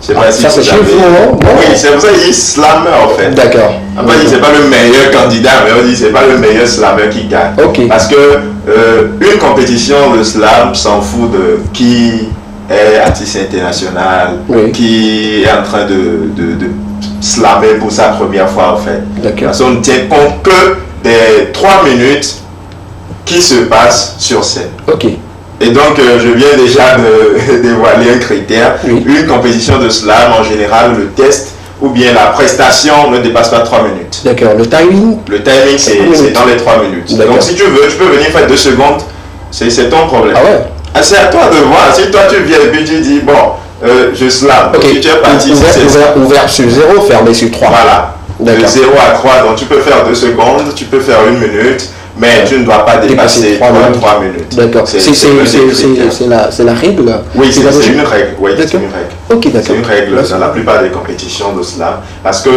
Je sais pas si ça c'est chez vous, non? Oui, c'est pour ça qu'il dit slammer en fait. D'accord. Après, il dit c'est pas le meilleur candidat, mais on dit c'est pas le meilleur slammer qui gagne. Ok. Parce que une compétition de slam s'en fout de qui est artiste international, Oui. qui est en train de slammer pour sa première fois en fait. D'accord. Parce qu'on ne tient compte que des 3 minutes qui se passe sur scène. Ok. Et donc, je viens déjà de dévoiler un critère. Oui. Une compétition de slam, en général, le test ou bien la prestation ne dépasse pas 3 minutes. D'accord. Le timing? Le timing, c'est dans les 3 minutes. D'accord. Donc, si tu veux, tu peux venir faire 2 secondes. C'est ton problème. Ah ouais? Ah, c'est à toi de voir. Si toi, tu viens et puis tu dis, bon, je slam. Ok. Si tu es parti, Ouvert sur 0, fermé sur 3. Voilà. De D'accord. 0 à 3. Donc, tu peux faire 2 secondes, tu peux faire 1 minute. Mais tu ne dois pas dépasser 3 minutes. D'accord. C'est la règle? Oui, c'est une règle. Oui, c'est une règle. Ok, d'accord. C'est une règle dans la plupart des compétitions de slam. Parce que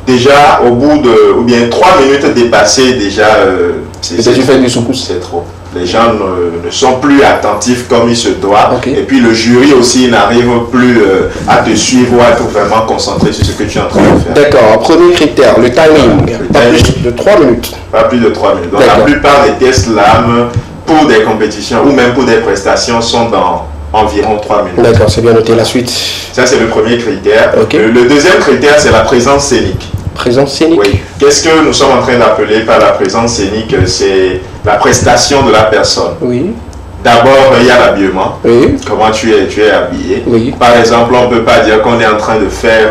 déjà, au bout de, ou bien 3 minutes dépassées, déjà, tu fais du secousse. C'est trop. Les gens ne sont plus attentifs comme il se doit. Okay. Et puis le jury aussi n'arrive plus à te suivre ou à être vraiment concentré sur ce que tu es en train de faire. D'accord. Premier critère, le timing. Pas plus de 3 minutes. Pas plus de 3 minutes. Donc la plupart des tests slam pour des compétitions ou même pour des prestations sont dans environ 3 minutes. D'accord, c'est bien noté. La suite. Ça, c'est le premier critère. Okay. Le deuxième critère, c'est la présence scénique. Présence scénique. Oui. Qu'est-ce que nous sommes en train d'appeler par la présence scénique? C'est la prestation de la personne. Oui. D'abord, il y a l'habillement. Oui. Comment tu es habillé. Oui. Par exemple, on ne peut pas dire qu'on est en train de faire,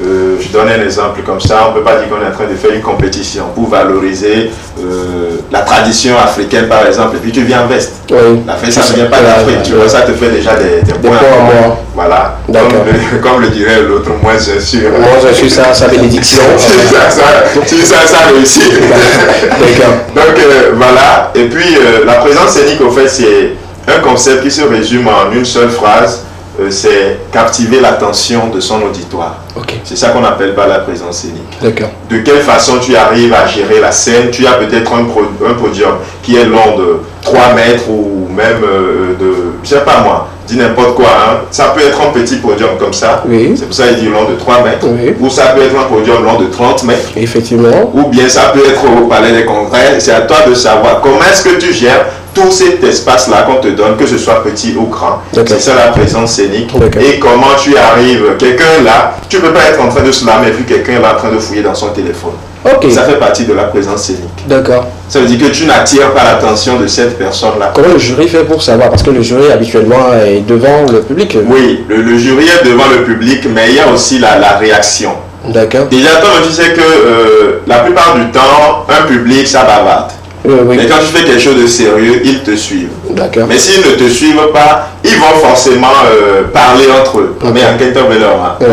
je donne un exemple comme ça, on ne peut pas dire qu'on est en train de faire une compétition pour valoriser la tradition africaine, par exemple, et puis tu viens en veste. Oui. La veste, ça ne vient pas d'Afrique, tu vois, ça te fait déjà des points. Voilà. Comme le dirait l'autre, moi je suis. Moi je suis sa bénédiction. ça réussit. D'accord. Donc voilà. Et puis la présence scénique, au fait, c'est un concept qui se résume en une seule phrase. C'est captiver l'attention de son auditoire. Okay. C'est ça qu'on appelle pas la présence scénique. D'accord. De quelle façon tu arrives à gérer la scène? Tu as peut-être un podium qui est long de 3 mètres ou même de, je sais pas moi, dis n'importe quoi. Hein. Ça peut être un petit podium comme ça. Oui. C'est pour ça qu'il dit long de 3 mètres. Oui. Ou ça peut être un podium long de 30 mètres. Effectivement. Ou bien ça peut être au palais des congrès. C'est à toi de savoir comment est-ce que tu gères tout cet espace-là qu'on te donne, que ce soit petit ou grand. C'est ça la présence scénique. Et comment tu arrives, quelqu'un là, tu ne peux pas être en train de slammer et puis quelqu'un là en train de fouiller dans son téléphone. Okay. Ça fait partie de la présence scénique. D'accord. Ça veut dire que tu n'attires pas l'attention de cette personne-là. Comment le jury fait pour savoir? Parce que le jury habituellement est devant le public. Oui, le jury est devant le public, mais il y a aussi la réaction. D'accord. Déjà, toi, tu sais que la plupart du temps, un public, ça bavarde. Oui. Mais quand tu fais quelque chose de sérieux, ils te suivent. D'accord. Mais s'ils ne te suivent pas, ils vont forcément parler entre eux. Mais en quelque sorte,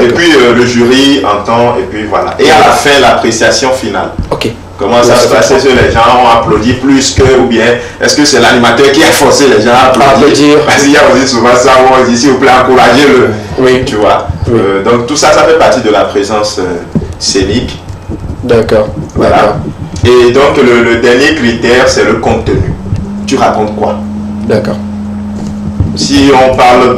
et puis le jury entend, et puis voilà. Et à la fin, l'appréciation finale. Ok. Comment ça se passe? Est-ce que les gens ont applaudi plus que, ou bien est-ce que c'est l'animateur qui a forcé les gens à applaudir? Parce qu'il y a aussi souvent ça où on dit, s'il vous plaît, encouragez-le. Oui. Tu vois. Oui. Donc tout ça, ça fait partie de la présence scénique. D'accord. Voilà. Et donc le dernier critère, c'est le contenu. Tu racontes quoi? D'accord. Si on parle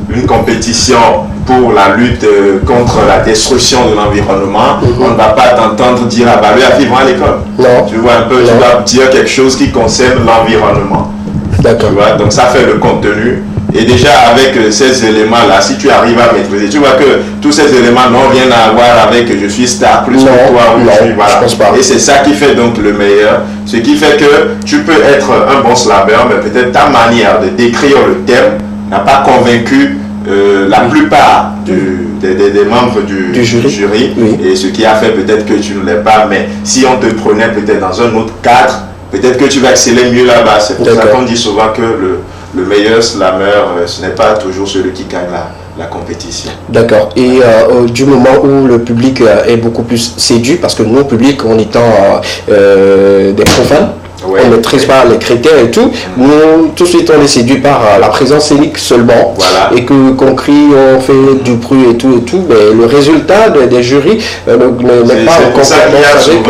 d'une compétition pour la lutte contre la destruction de l'environnement, on ne va pas t'entendre dire ah bah lui a vivre à l'école. Non. Tu vois un peu, tu dois dire quelque chose qui concerne l'environnement. D'accord. Tu vois, donc ça fait le contenu. Et déjà avec ces éléments-là, si tu arrives à maîtriser, tu vois que tous ces éléments n'ont rien à voir avec je suis star plus que toi ou je suis, voilà. Je pense pas. Et c'est ça qui fait donc le meilleur. Ce qui fait que tu peux être un bon slammer, mais peut-être ta manière de décrire le thème n'a pas convaincu la plupart des membres du jury. Oui. Et ce qui a fait peut-être que tu ne l'es pas, mais si on te prenait peut-être dans un autre cadre, peut-être que tu vas exceller mieux là-bas. C'est pour ça qu'on dit souvent que le meilleur slammer, ce n'est pas toujours celui qui gagne la compétition. D'accord. Et du moment où le public est beaucoup plus séduit, parce que nous, public, en étant des profanes, on ne maîtrise pas les critères et tout, nous, tout de suite, on est séduit par la présence scénique seulement. Voilà. Et qu'on crie, on fait du bruit et tout, mais le résultat des jurys n'est pas complètement. C'est ça qu'il y a souvent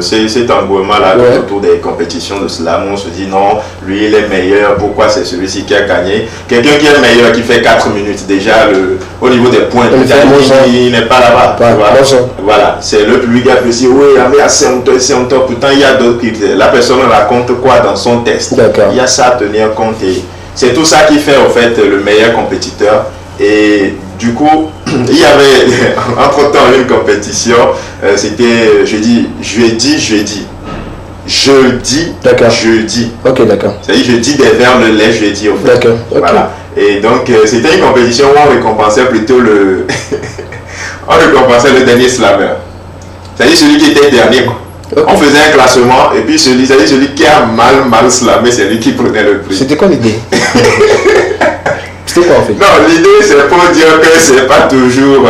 cet engouement-là autour des compétitions de slam. On se dit non, lui il est meilleur, pourquoi c'est celui-ci qui a gagné? Quelqu'un qui est meilleur, qui fait 4 minutes déjà, au niveau des points, il n'est pas là-bas. Voilà, c'est le public qui apprécie, oui, mais c'est un top, pourtant il y a d'autres critères. La personne raconte quoi dans son test? Il y a ça à tenir compte et c'est tout ça qui fait au fait le meilleur compétiteur. Et du coup, il y avait entre-temps une compétition, c'était jeudi. jeudi. D'accord. Jeudi. Ok, d'accord. C'est-à-dire jeudi des verbes, le lait jeudi au fait. D'accord. Ok. Voilà. Et donc c'était une compétition où on récompensait plutôt le on récompensait le dernier slammer. C'est-à-dire celui qui était dernier quoi. Ok. On faisait un classement et puis celui qui a mal slamé, c'est lui qui prenait le prix. C'était quoi l'idée? C'était quoi en fait? Non, l'idée c'est pour dire que c'est pas toujours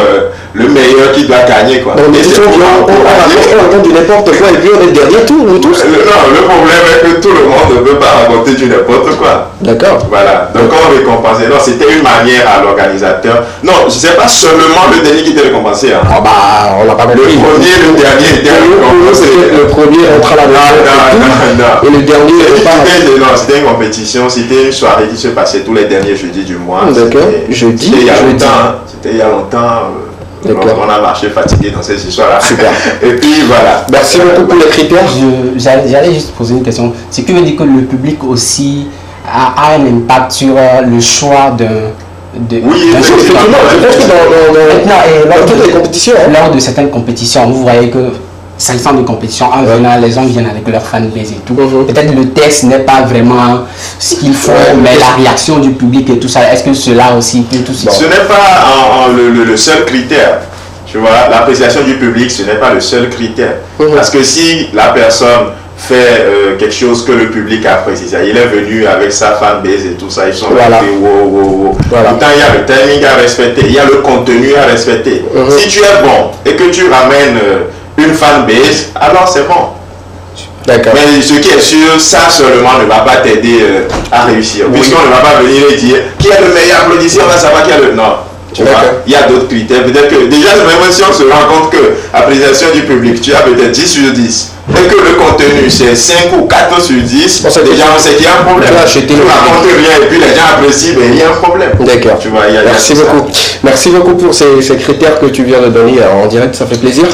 le meilleur qui doit gagner quoi. On est tous on raconte du n'importe quoi et puis on est derrière tout, nous tous. Non, le problème est que tout le monde ne peut pas raconter du n'importe quoi. D'accord. Voilà, donc on récompensait. Non, c'était une manière à l'organisateur. Non, c'est pas seulement le dernier qui était récompensé. Hein. Ah bah, on l'a pas Le compris. premier, le dernier était récompensé. Le premier entre la Non. et le dernier repart. C'était une compétition, c'était une soirée qui se passait tous les derniers jeudis du mois. D'accord. Jeudi. C'était il y a longtemps. Hein. C'était il y a longtemps. On a marché fatigué dans cette histoire-là. Super. Et puis voilà. Merci beaucoup pour les critères. J'allais juste poser une question. Ce qui veut dire que le public aussi a un impact sur le choix oui, effectivement. Je pense que dans toutes les compétitions. Lors de certaines compétitions, vous voyez que s'agissant de compétition, en venant, les gens viennent avec leur fanbase et tout. Peut-être le test n'est pas vraiment ce qu'il faut, mais la réaction du public et tout ça, est-ce que cela aussi peut tout ça? Ce n'est pas le seul critère. Tu vois, l'appréciation du public, ce n'est pas le seul critère. Parce que si la personne fait quelque chose que le public apprécie, il est venu avec sa fanbase et tout ça, ils sont Voilà. wow. Voilà. Pourtant, il y a le timing à respecter, il y a le contenu à respecter. Si tu es bon et que tu ramènes une fanbase, alors c'est bon. D'accord. Mais ce qui est sûr, ça seulement ne va pas t'aider à réussir. Puisqu'on ne va pas venir et dire qui est le meilleur, applaudissez, on va savoir qui est le... Non. Tu vois, il y a d'autres critères. Peut-être que déjà, même si on se rend compte que l'appréciation du public, tu as peut-être 10 sur 10, et que le contenu c'est 5 ou 4 sur 10, déjà on sait qu'il y a un problème. Tu racontes rien et puis les gens apprécient, mais il y a un problème. D'accord. Tu vois, Merci beaucoup. Merci beaucoup pour ces critères que tu viens de donner en direct, ça fait plaisir.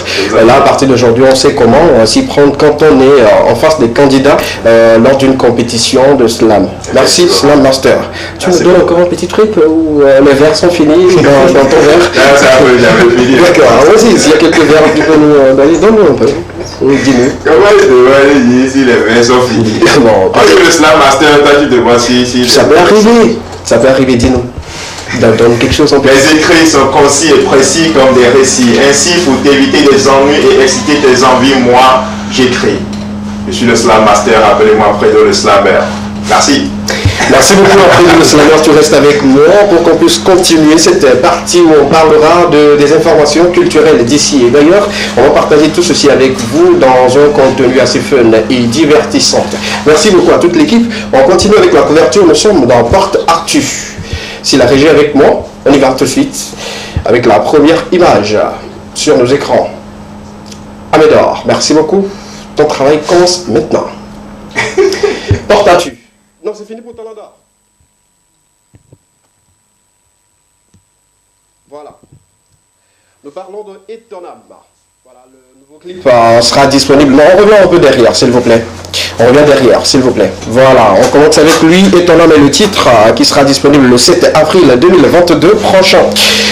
Là, à partir d'aujourd'hui, on sait comment s'y prendre quand on est en face des candidats lors d'une compétition de slam. Merci Slam Master. Tu me donnes encore un petit truc où les verres sont finis dans ton verre? Là, ça peut jamais finir. D'accord, vas-y, s'il y a quelques verres, tu peux nous donner, donne-nous un peu. Dis-nous. Comment je devrais dire si les verres sont finis? Bon, on dit le Slam Master, toi tu te vois si ça peut arriver. Ça peut arriver, dis-nous. Donne quelque chose en plus. Les écrits sont concis et précis comme des récits. Ainsi, pour t'éviter des ennuis et exciter tes envies, moi, j'écris. Je suis le Slam Master, appelez-moi Fredo le Slammer. Merci. Merci beaucoup, Fredo le Slammer. Tu restes avec moi pour qu'on puisse continuer cette partie où on parlera des informations culturelles d'ici et d'ailleurs. On va partager tout ceci avec vous dans un contenu assez fun et divertissant. Merci beaucoup à toute l'équipe. On continue avec la couverture. Nous sommes dans Porte Actu. Si la régie est avec moi, on y va tout de suite avec la première image sur nos écrans. Amédor, merci beaucoup. Ton travail commence maintenant. Porte Actu. Non, c'est fini pour ton Andorre. Voilà. Nous parlons de Etonam. Voilà, le nouveau clip sera disponible. Non, on revient un peu derrière, s'il vous plaît. On revient derrière, s'il vous plaît. Voilà, on commence avec lui. Etonam est le titre qui sera disponible le 7 avril 2022 prochain.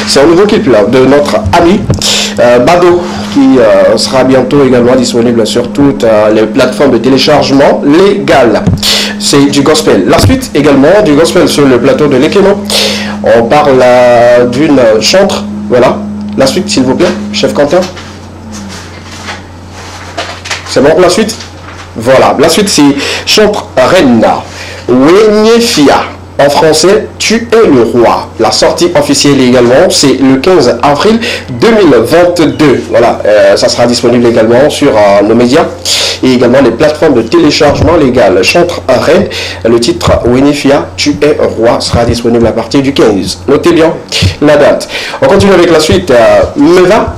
C'est un nouveau clip là, de notre ami Bado qui sera bientôt également disponible sur toutes les plateformes de téléchargement légales. C'est du gospel. La suite également du gospel sur le plateau de l'Ekeno. On parle d'une chantre. Voilà. La suite, s'il vous plaît, chef Quentin. C'est bon, la suite? Voilà. La suite, c'est chantre reine. Wenyefia. En français, tu es le roi. La sortie officielle également, c'est le 15 avril 2022. Voilà, ça sera disponible également sur nos médias et également les plateformes de téléchargement légal. Chantre reine, le titre Wenyefia, tu es roi sera disponible à partir du 15. Notez bien la date. On continue avec la suite. Meva.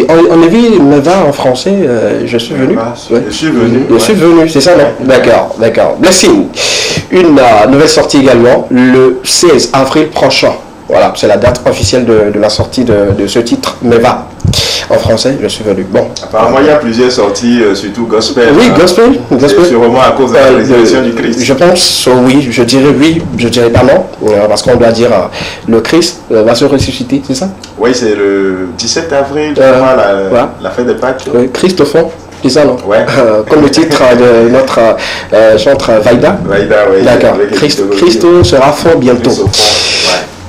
On a vu Meva en français, je suis venu. Je suis venu. Je suis venu, c'est ça, non? D'accord, d'accord. Blessing. Une nouvelle sortie également, le 16 avril prochain. Voilà, c'est la date officielle de la sortie de ce titre, Meva. En français, je suis venu. Bon. Apparemment, il y a plusieurs sorties, surtout gospel. Oui, gospel. C'est sûrement à cause de la résurrection du Christ. Je pense, oui, je dirais pas non, parce qu'on doit dire le Christ va se ressusciter, c'est ça? Oui, c'est le 17 avril, la fête des Pâques. Christ au fond. C'est ça, non? Ouais. Comme le titre de notre chantre Vaida. Vaida, oui. D'accord. Christo sera fort bientôt.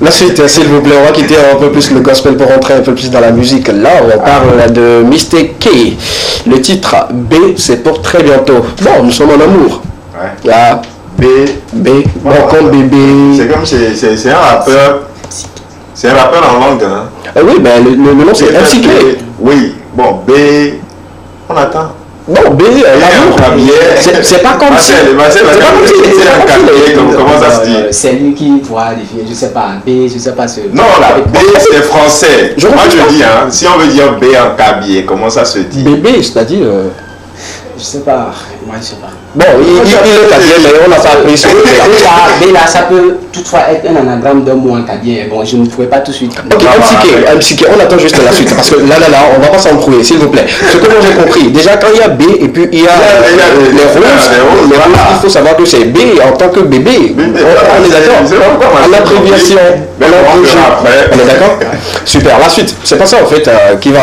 La suite, s'il vous plaît, on va quitter un peu plus le gospel pour rentrer un peu plus dans la musique. Là, on parle de Mr. K. Le titre B, c'est pour très bientôt. Bon, nous sommes en amour. Ouais. Là, B, bon, comme bébé. C'est comme c'est un rappeur. C'est un rappeur en langue, hein? Oui, ben le nom c'est MCK. Oui, bon, B. On attend. Non, B, l'amour. C'est pas comme ça. Comment ça se dit? C'est lui qui voit des filles, je sais pas, B, je sais pas ce. Non, là, B c'est français. Moi je dis, hein, si on veut dire B en cabier, comment ça se dit? Bébé, c'est-à-dire. Je sais pas, moi je sais pas. Bon, il est cabier, mais on n'a pas appris sur B là, ça peut toutefois être un anagramme d'un mot en cabier. Bon, je ne pourrais pas tout de suite. Ok, MCK, on attend juste la suite parce que là, on va pas s'embrouiller, s'il vous plaît. Ce que moi j'ai compris, déjà quand il y a B et puis il y a les roses, il faut savoir que c'est B en tant que bébé. On est d'accord? En abréviation. On est d'accord? Super, la suite. C'est pas ça en fait qui va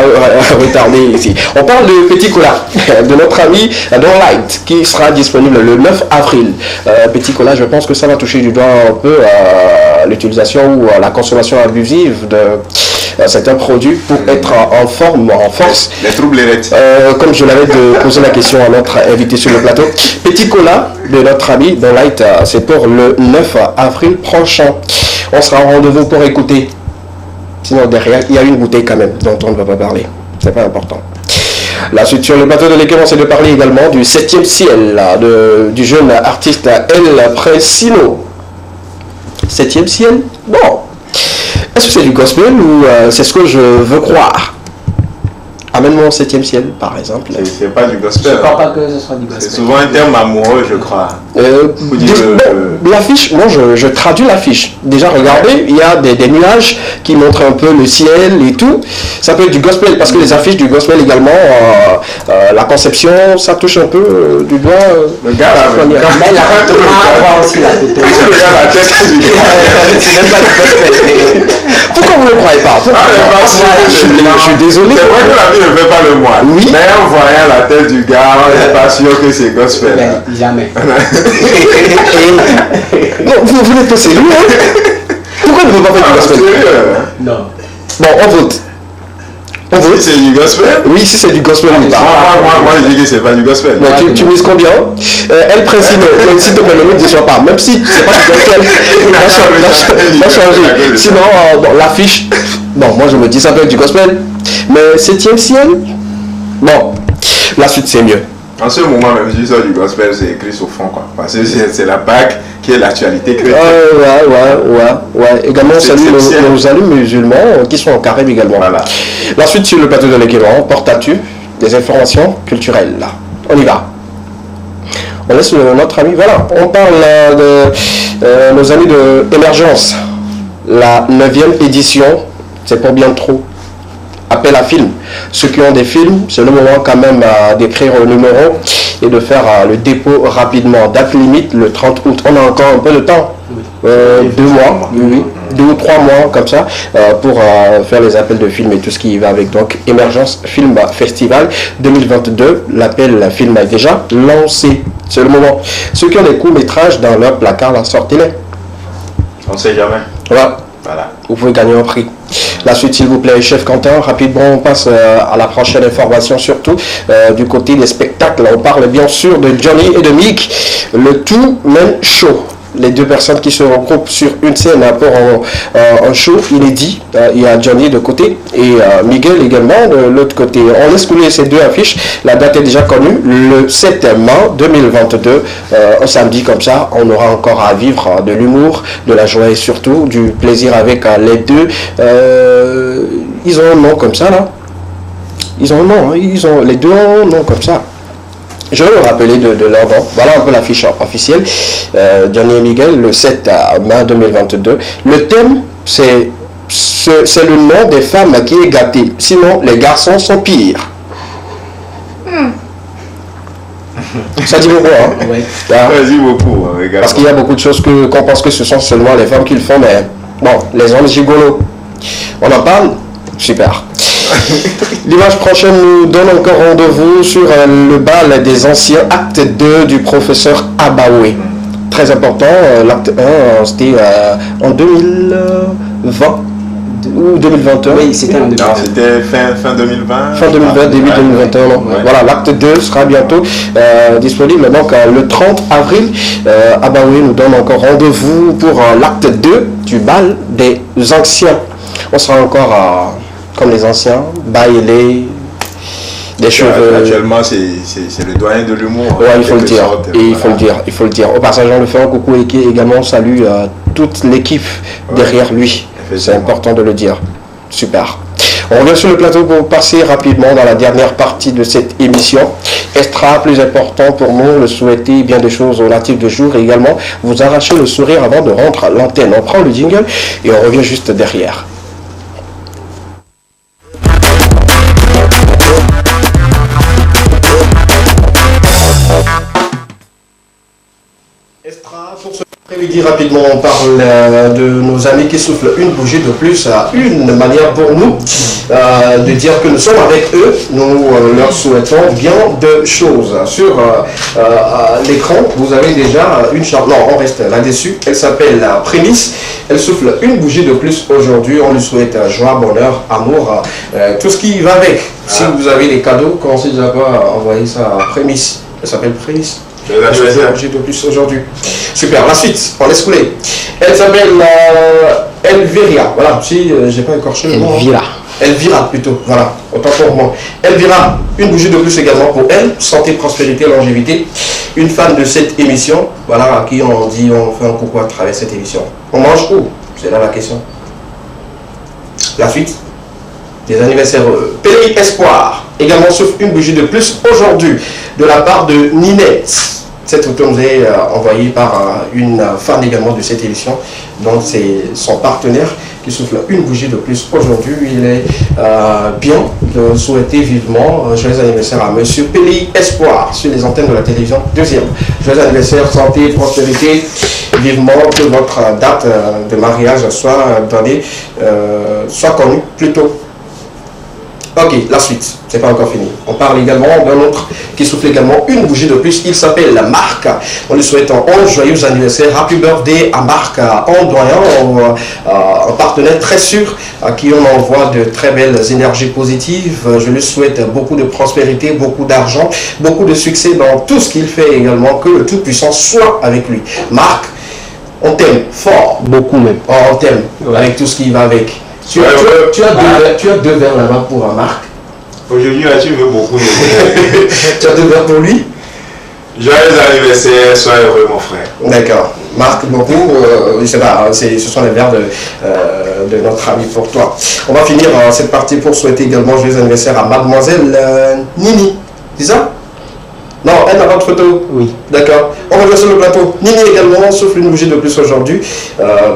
retarder ici. On parle de Petit Cola, de notre ami Don Light, qui sera disponible le 9 avril. Petit Cola, je pense que ça va toucher du doigt un peu l'utilisation ou la consommation abusive de certains produits pour être en forme, en force. Les troubles érectiles. Comme je l'avais posé la question à notre invité sur le plateau, Petit Cola de notre ami Don Light, c'est pour le 9 avril prochain. On sera au rendez-vous pour écouter. Sinon derrière, il y a une bouteille quand même dont on ne va pas parler. C'est pas important. La suite sur le plateau de l'équipe, c'est de parler également du 7e ciel du jeune artiste El Presino. 7e ciel? Bon. Est-ce que c'est du gospel ou c'est ce que je veux croire? Amène-moi au 7e ciel, par exemple. C'est pas du gospel. Je ne crois pas que ce soit du gospel. C'est souvent un terme amoureux, je crois. L'affiche, moi je traduis l'affiche. Déjà, regardez, il y a des nuages qui montrent un peu le ciel et tout. Ça peut être du gospel parce que les affiches du gospel également, la conception, ça touche un peu du doigt. Le gars là, mais la voit aussi la tête. Pourquoi vous ne le croyez pas? Je suis désolé. C'est vrai que la vie ne fait pas le moine. Oui. Mais en voyant la tête du gars, on n'est pas sûr que c'est gospel. Jamais. Non, vous n'êtes pas sérieux, hein? Pourquoi ne veut pas faire du gospel? Non. Bon, on vote. Si c'est du gospel? Oui, si c'est du gospel, on pas. Moi, je dis que c'est pas du gospel. Tu mises combien? El Presino, s'il te plaît, ne me déçois pas. Même si c'est pas du gospel, va changer. Sinon, bon, l'affiche, bon, moi je me dis ça peut être du gospel. Mais 7e ciel? Bon, la suite c'est mieux. En ce moment, même si ça du gospel, c'est écrit au fond, quoi. Parce que c'est la Pâque qui est l'actualité chrétienne. Ouais. Également, salut nos amis musulmans qui sont en Caraïbes également. Voilà. La suite sur le plateau de l'équipe, porte-à-tu des informations culturelles. Là. On y va. On laisse notre ami, voilà. On parle de nos amis de Émergence. La 9e édition, c'est pour bien trop. Appel à film. Ceux qui ont des films, c'est le moment quand même d'écrire le numéro et de faire le dépôt rapidement. Date limite le 30 août. On a encore un peu de temps. 2 mois, 2 ou 3 mois comme ça pour faire les appels de films et tout ce qui va avec. Donc Émergence Film Festival 2022, l'appel film est déjà lancé. C'est le moment. Ceux qui ont des courts-métrages dans leur placard, sortez-les. On ne sait jamais. Voilà. Vous pouvez gagner un prix. La suite, s'il vous plaît, chef Quentin, rapidement, on passe à la prochaine information, surtout du côté des spectacles. On parle bien sûr de Johnny et de Mick, le Two Men Show. Les deux personnes qui se regroupent sur une scène pour un show inédit. Il y a Johnny de côté et Miguel également de l'autre côté. On laisse couler ces deux affiches. La date est déjà connue, le 7 mai 2022. Un samedi comme ça, on aura encore à vivre de l'humour, de la joie et surtout du plaisir avec les deux. Ils ont un nom comme ça là. Ils ont un nom, hein. Les deux ont un nom comme ça. Je vais me rappeler de leur nom. Voilà un peu l'affiche officielle. Johnny et Miguel, le 7 mai 2022. Le thème, c'est le nom des femmes qui est gâté. Sinon, les garçons sont pires. Ça dit beaucoup, hein? Oui. Ça dit beaucoup. Parce qu'il y a beaucoup de choses qu'on pense que ce sont seulement les femmes qui le font, mais bon, les hommes gigolos. On en parle? Super. L'image prochaine nous donne encore rendez-vous sur le bal des anciens, acte 2 du professeur Abaoué. Très important, l'acte 1, c'était en 2020 ou 2021. Oui, c'était en 2020. C'était fin 2020. Fin 2020, début 2021. Non. Ouais. Voilà, l'acte 2 sera bientôt disponible. Donc le 30 avril, Abaoué nous donne encore rendez-vous pour l'acte 2 du bal des anciens. On sera encore comme les anciens, bailés, des cheveux. Actuellement, c'est le doyen de l'humour. Ouais, il faut le dire. Sorte, Et il voilà. faut le dire. Il faut le dire. Au passage, on le fait un coucou et qui également salue toute l'équipe derrière lui. C'est important de le dire. Super. On revient sur le plateau pour passer rapidement dans la dernière partie de cette émission. Extra, plus important pour nous, le souhaiter bien des choses au natif de jour et également vous arracher le sourire avant de rendre à l'antenne. On prend le jingle et on revient juste derrière. Extra, pour ce après-midi, rapidement, on parle de nos amis qui soufflent une bougie de plus, une manière pour nous de dire que nous sommes avec eux. Nous leur souhaitons bien de choses. Sur l'écran, vous avez déjà une chanson. Non, on reste là-dessus. Elle s'appelle Prémisse. Elle souffle une bougie de plus aujourd'hui. On lui souhaite joie, bonheur, amour, tout ce qui va avec. Si vous avez des cadeaux, commencez déjà pas à envoyer ça à Prémisse. Elle s'appelle Prémisse. J'ai de plus aujourd'hui. Super, la suite, on laisse couler. Elle s'appelle Elvira. Voilà, si j'ai pas écorché le nom. Elvira. Elvira plutôt, voilà, autant pour moi. Elvira, une bougie de plus également pour elle. Santé, prospérité, longévité. Une fan de cette émission, voilà, à qui on dit, on fait un coucou à travers cette émission. On mange où? C'est là la question. La suite. Des anniversaires Pays Espoir. Également sauf une bougie de plus aujourd'hui de la part de Ninette. Cette photo nous est envoyée par une fan également de cette émission. Donc c'est son partenaire qui souffle une bougie de plus aujourd'hui. Il est bien de souhaiter vivement joyeux anniversaire à Monsieur Pays Espoir sur les antennes de la télévision. Deuxième, joyeux anniversaire, santé, prospérité. Vivement que votre date de mariage soit donnée, soit connue plus tôt. Ok, la suite, c'est pas encore fini. On parle également d'un autre qui souffle également une bougie de plus. Il s'appelle Marc. On lui souhaite un joyeux anniversaire. Happy birthday à Marc, en doyen, un partenaire très sûr à qui on envoie de très belles énergies positives. Je lui souhaite beaucoup de prospérité, beaucoup d'argent, beaucoup de succès dans tout ce qu'il fait également. Que le Tout-Puissant soit avec lui. Marc, on t'aime fort. Beaucoup même. Oh, on t'aime avec tout ce qui va avec. Tu as deux verres là-bas pour Marc. Aujourd'hui, là, tu veux beaucoup. Tu as deux verres pour lui. Joyeux anniversaire, sois heureux, mon frère. D'accord. Marc, beaucoup. Je sais pas, ce sont les verres de notre ami pour toi. On va finir cette partie pour souhaiter également joyeux anniversaire à mademoiselle Nini. C'est ça? Non, elle n'a pas de photo. Oui. D'accord. On revient sur le plateau. Nini également souffle une bougie de plus aujourd'hui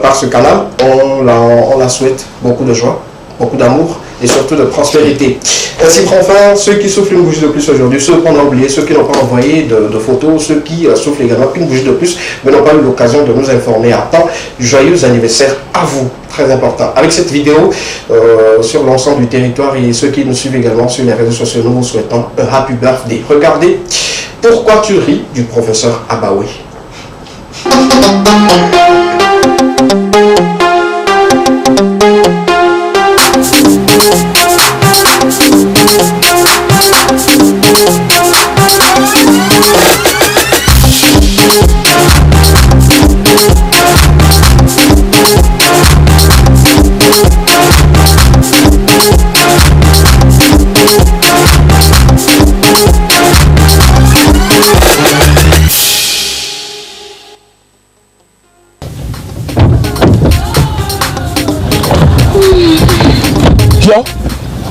par ce canal. On la souhaite beaucoup de joie, beaucoup d'amour et surtout de prospérité. Ainsi prend fin ceux qui soufflent une bougie de plus aujourd'hui, ceux qu'on a oubliés, ceux qui n'ont pas envoyé de photos, ceux qui soufflent également une bougie de plus mais n'ont pas eu l'occasion de nous informer à temps. Joyeux anniversaire à vous. Très important. Avec cette vidéo sur l'ensemble du territoire et ceux qui nous suivent également sur les réseaux sociaux, nous vous souhaitons un happy birthday. Regardez Pourquoi tu ris du professeur Abaoué.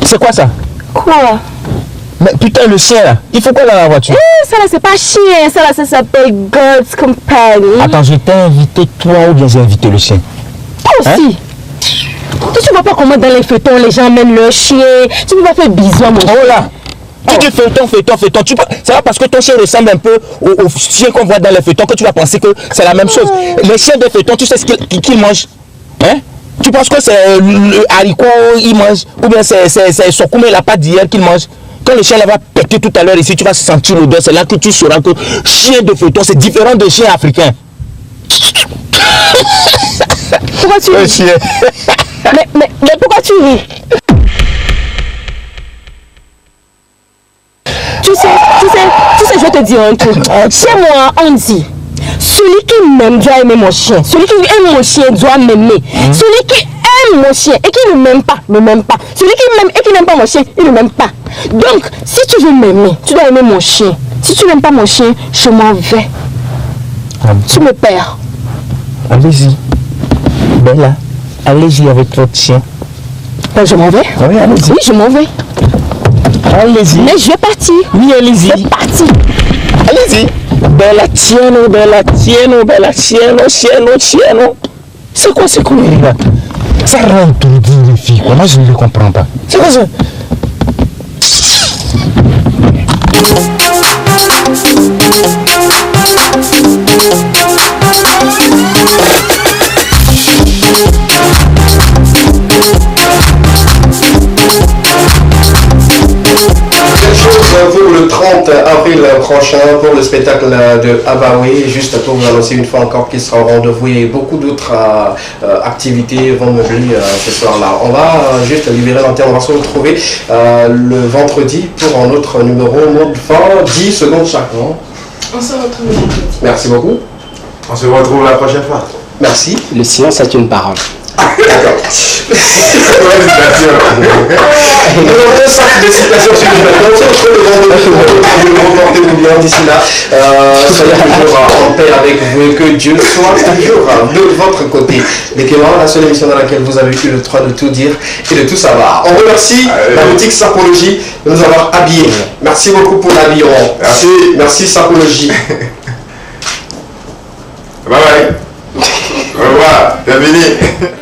C'est quoi ça? Quoi? Mais putain, le chien là, il faut quoi dans la voiture? Ça là c'est pas chien, ça là ça s'appelle God's Companion. Attends, je t'ai invité toi ou bien j'ai invité le chien? Toi aussi. Tu vois pas comment dans les feuilletons les gens mènent leur chien? Tu peux pas faire bisous à mon chien. Oh là! Tu dis feuilleton. C'est pas parce que ton chien ressemble un peu au chien qu'on voit dans les feuilletons que tu vas penser que c'est la même chose. Les chiens de feuilleton, tu sais ce qu'ils mangent? Hein? Tu penses que c'est le haricot il mange ou bien c'est Sokoumé la pâte d'hier qu'il mange? Quand le chien là va péter tout à l'heure ici, tu vas sentir l'odeur. C'est là que tu sauras que chien de feuilleton, c'est différent de chien africain. Pourquoi tu ris? mais pourquoi tu ris? Tu sais, je vais te dire un truc. Chez moi, on dit, celui qui m'aime doit aimer mon chien. Celui qui aime mon chien doit m'aimer. Celui qui aime mon chien et qui ne m'aime pas, ne m'aime pas. Celui qui m'aime et qui n'aime pas mon chien, il ne m'aime pas. Donc, si tu veux m'aimer, tu dois aimer mon chien. Si tu n'aimes pas mon chien, je m'en vais. Tu me perds. Allez-y. Bella, allez-y avec votre chien. Ben, je m'en vais. Oui, allez-y. Oui, je m'en vais. Allez-y. Mais je vais partir. Oui, allez-y. Je vais partir. Allez-y. Bella tieno, bella tieno. C'est quoi là? Ça rend tout les filles, quoi. Moi, je ne le comprends pas. C'est quoi ça? Pour le 30 avril prochain pour le spectacle de Abaoui, juste pour vous annoncer une fois encore qu'il sera au rendez-vous et beaucoup d'autres activités vont meubler ce soir-là. On va juste libérer l'antenne, on va se retrouver le vendredi pour un autre numéro, mot de fin, 10 secondes chacun. On se retrouve le vendredi. Merci beaucoup. On se retrouve la prochaine fois. Merci. Le silence est une parole. D'accord. D'ici là, soyez toujours en paix avec vous et que Dieu soit toujours de votre côté. Déclarant la seule émission dans laquelle vous avez eu le droit de tout dire et de tout savoir. On remercie la boutique Sapologie de nous avoir habillés. Merci beaucoup pour l'habillement. Merci Sapologie. Bye bye. Au revoir. Bienvenue.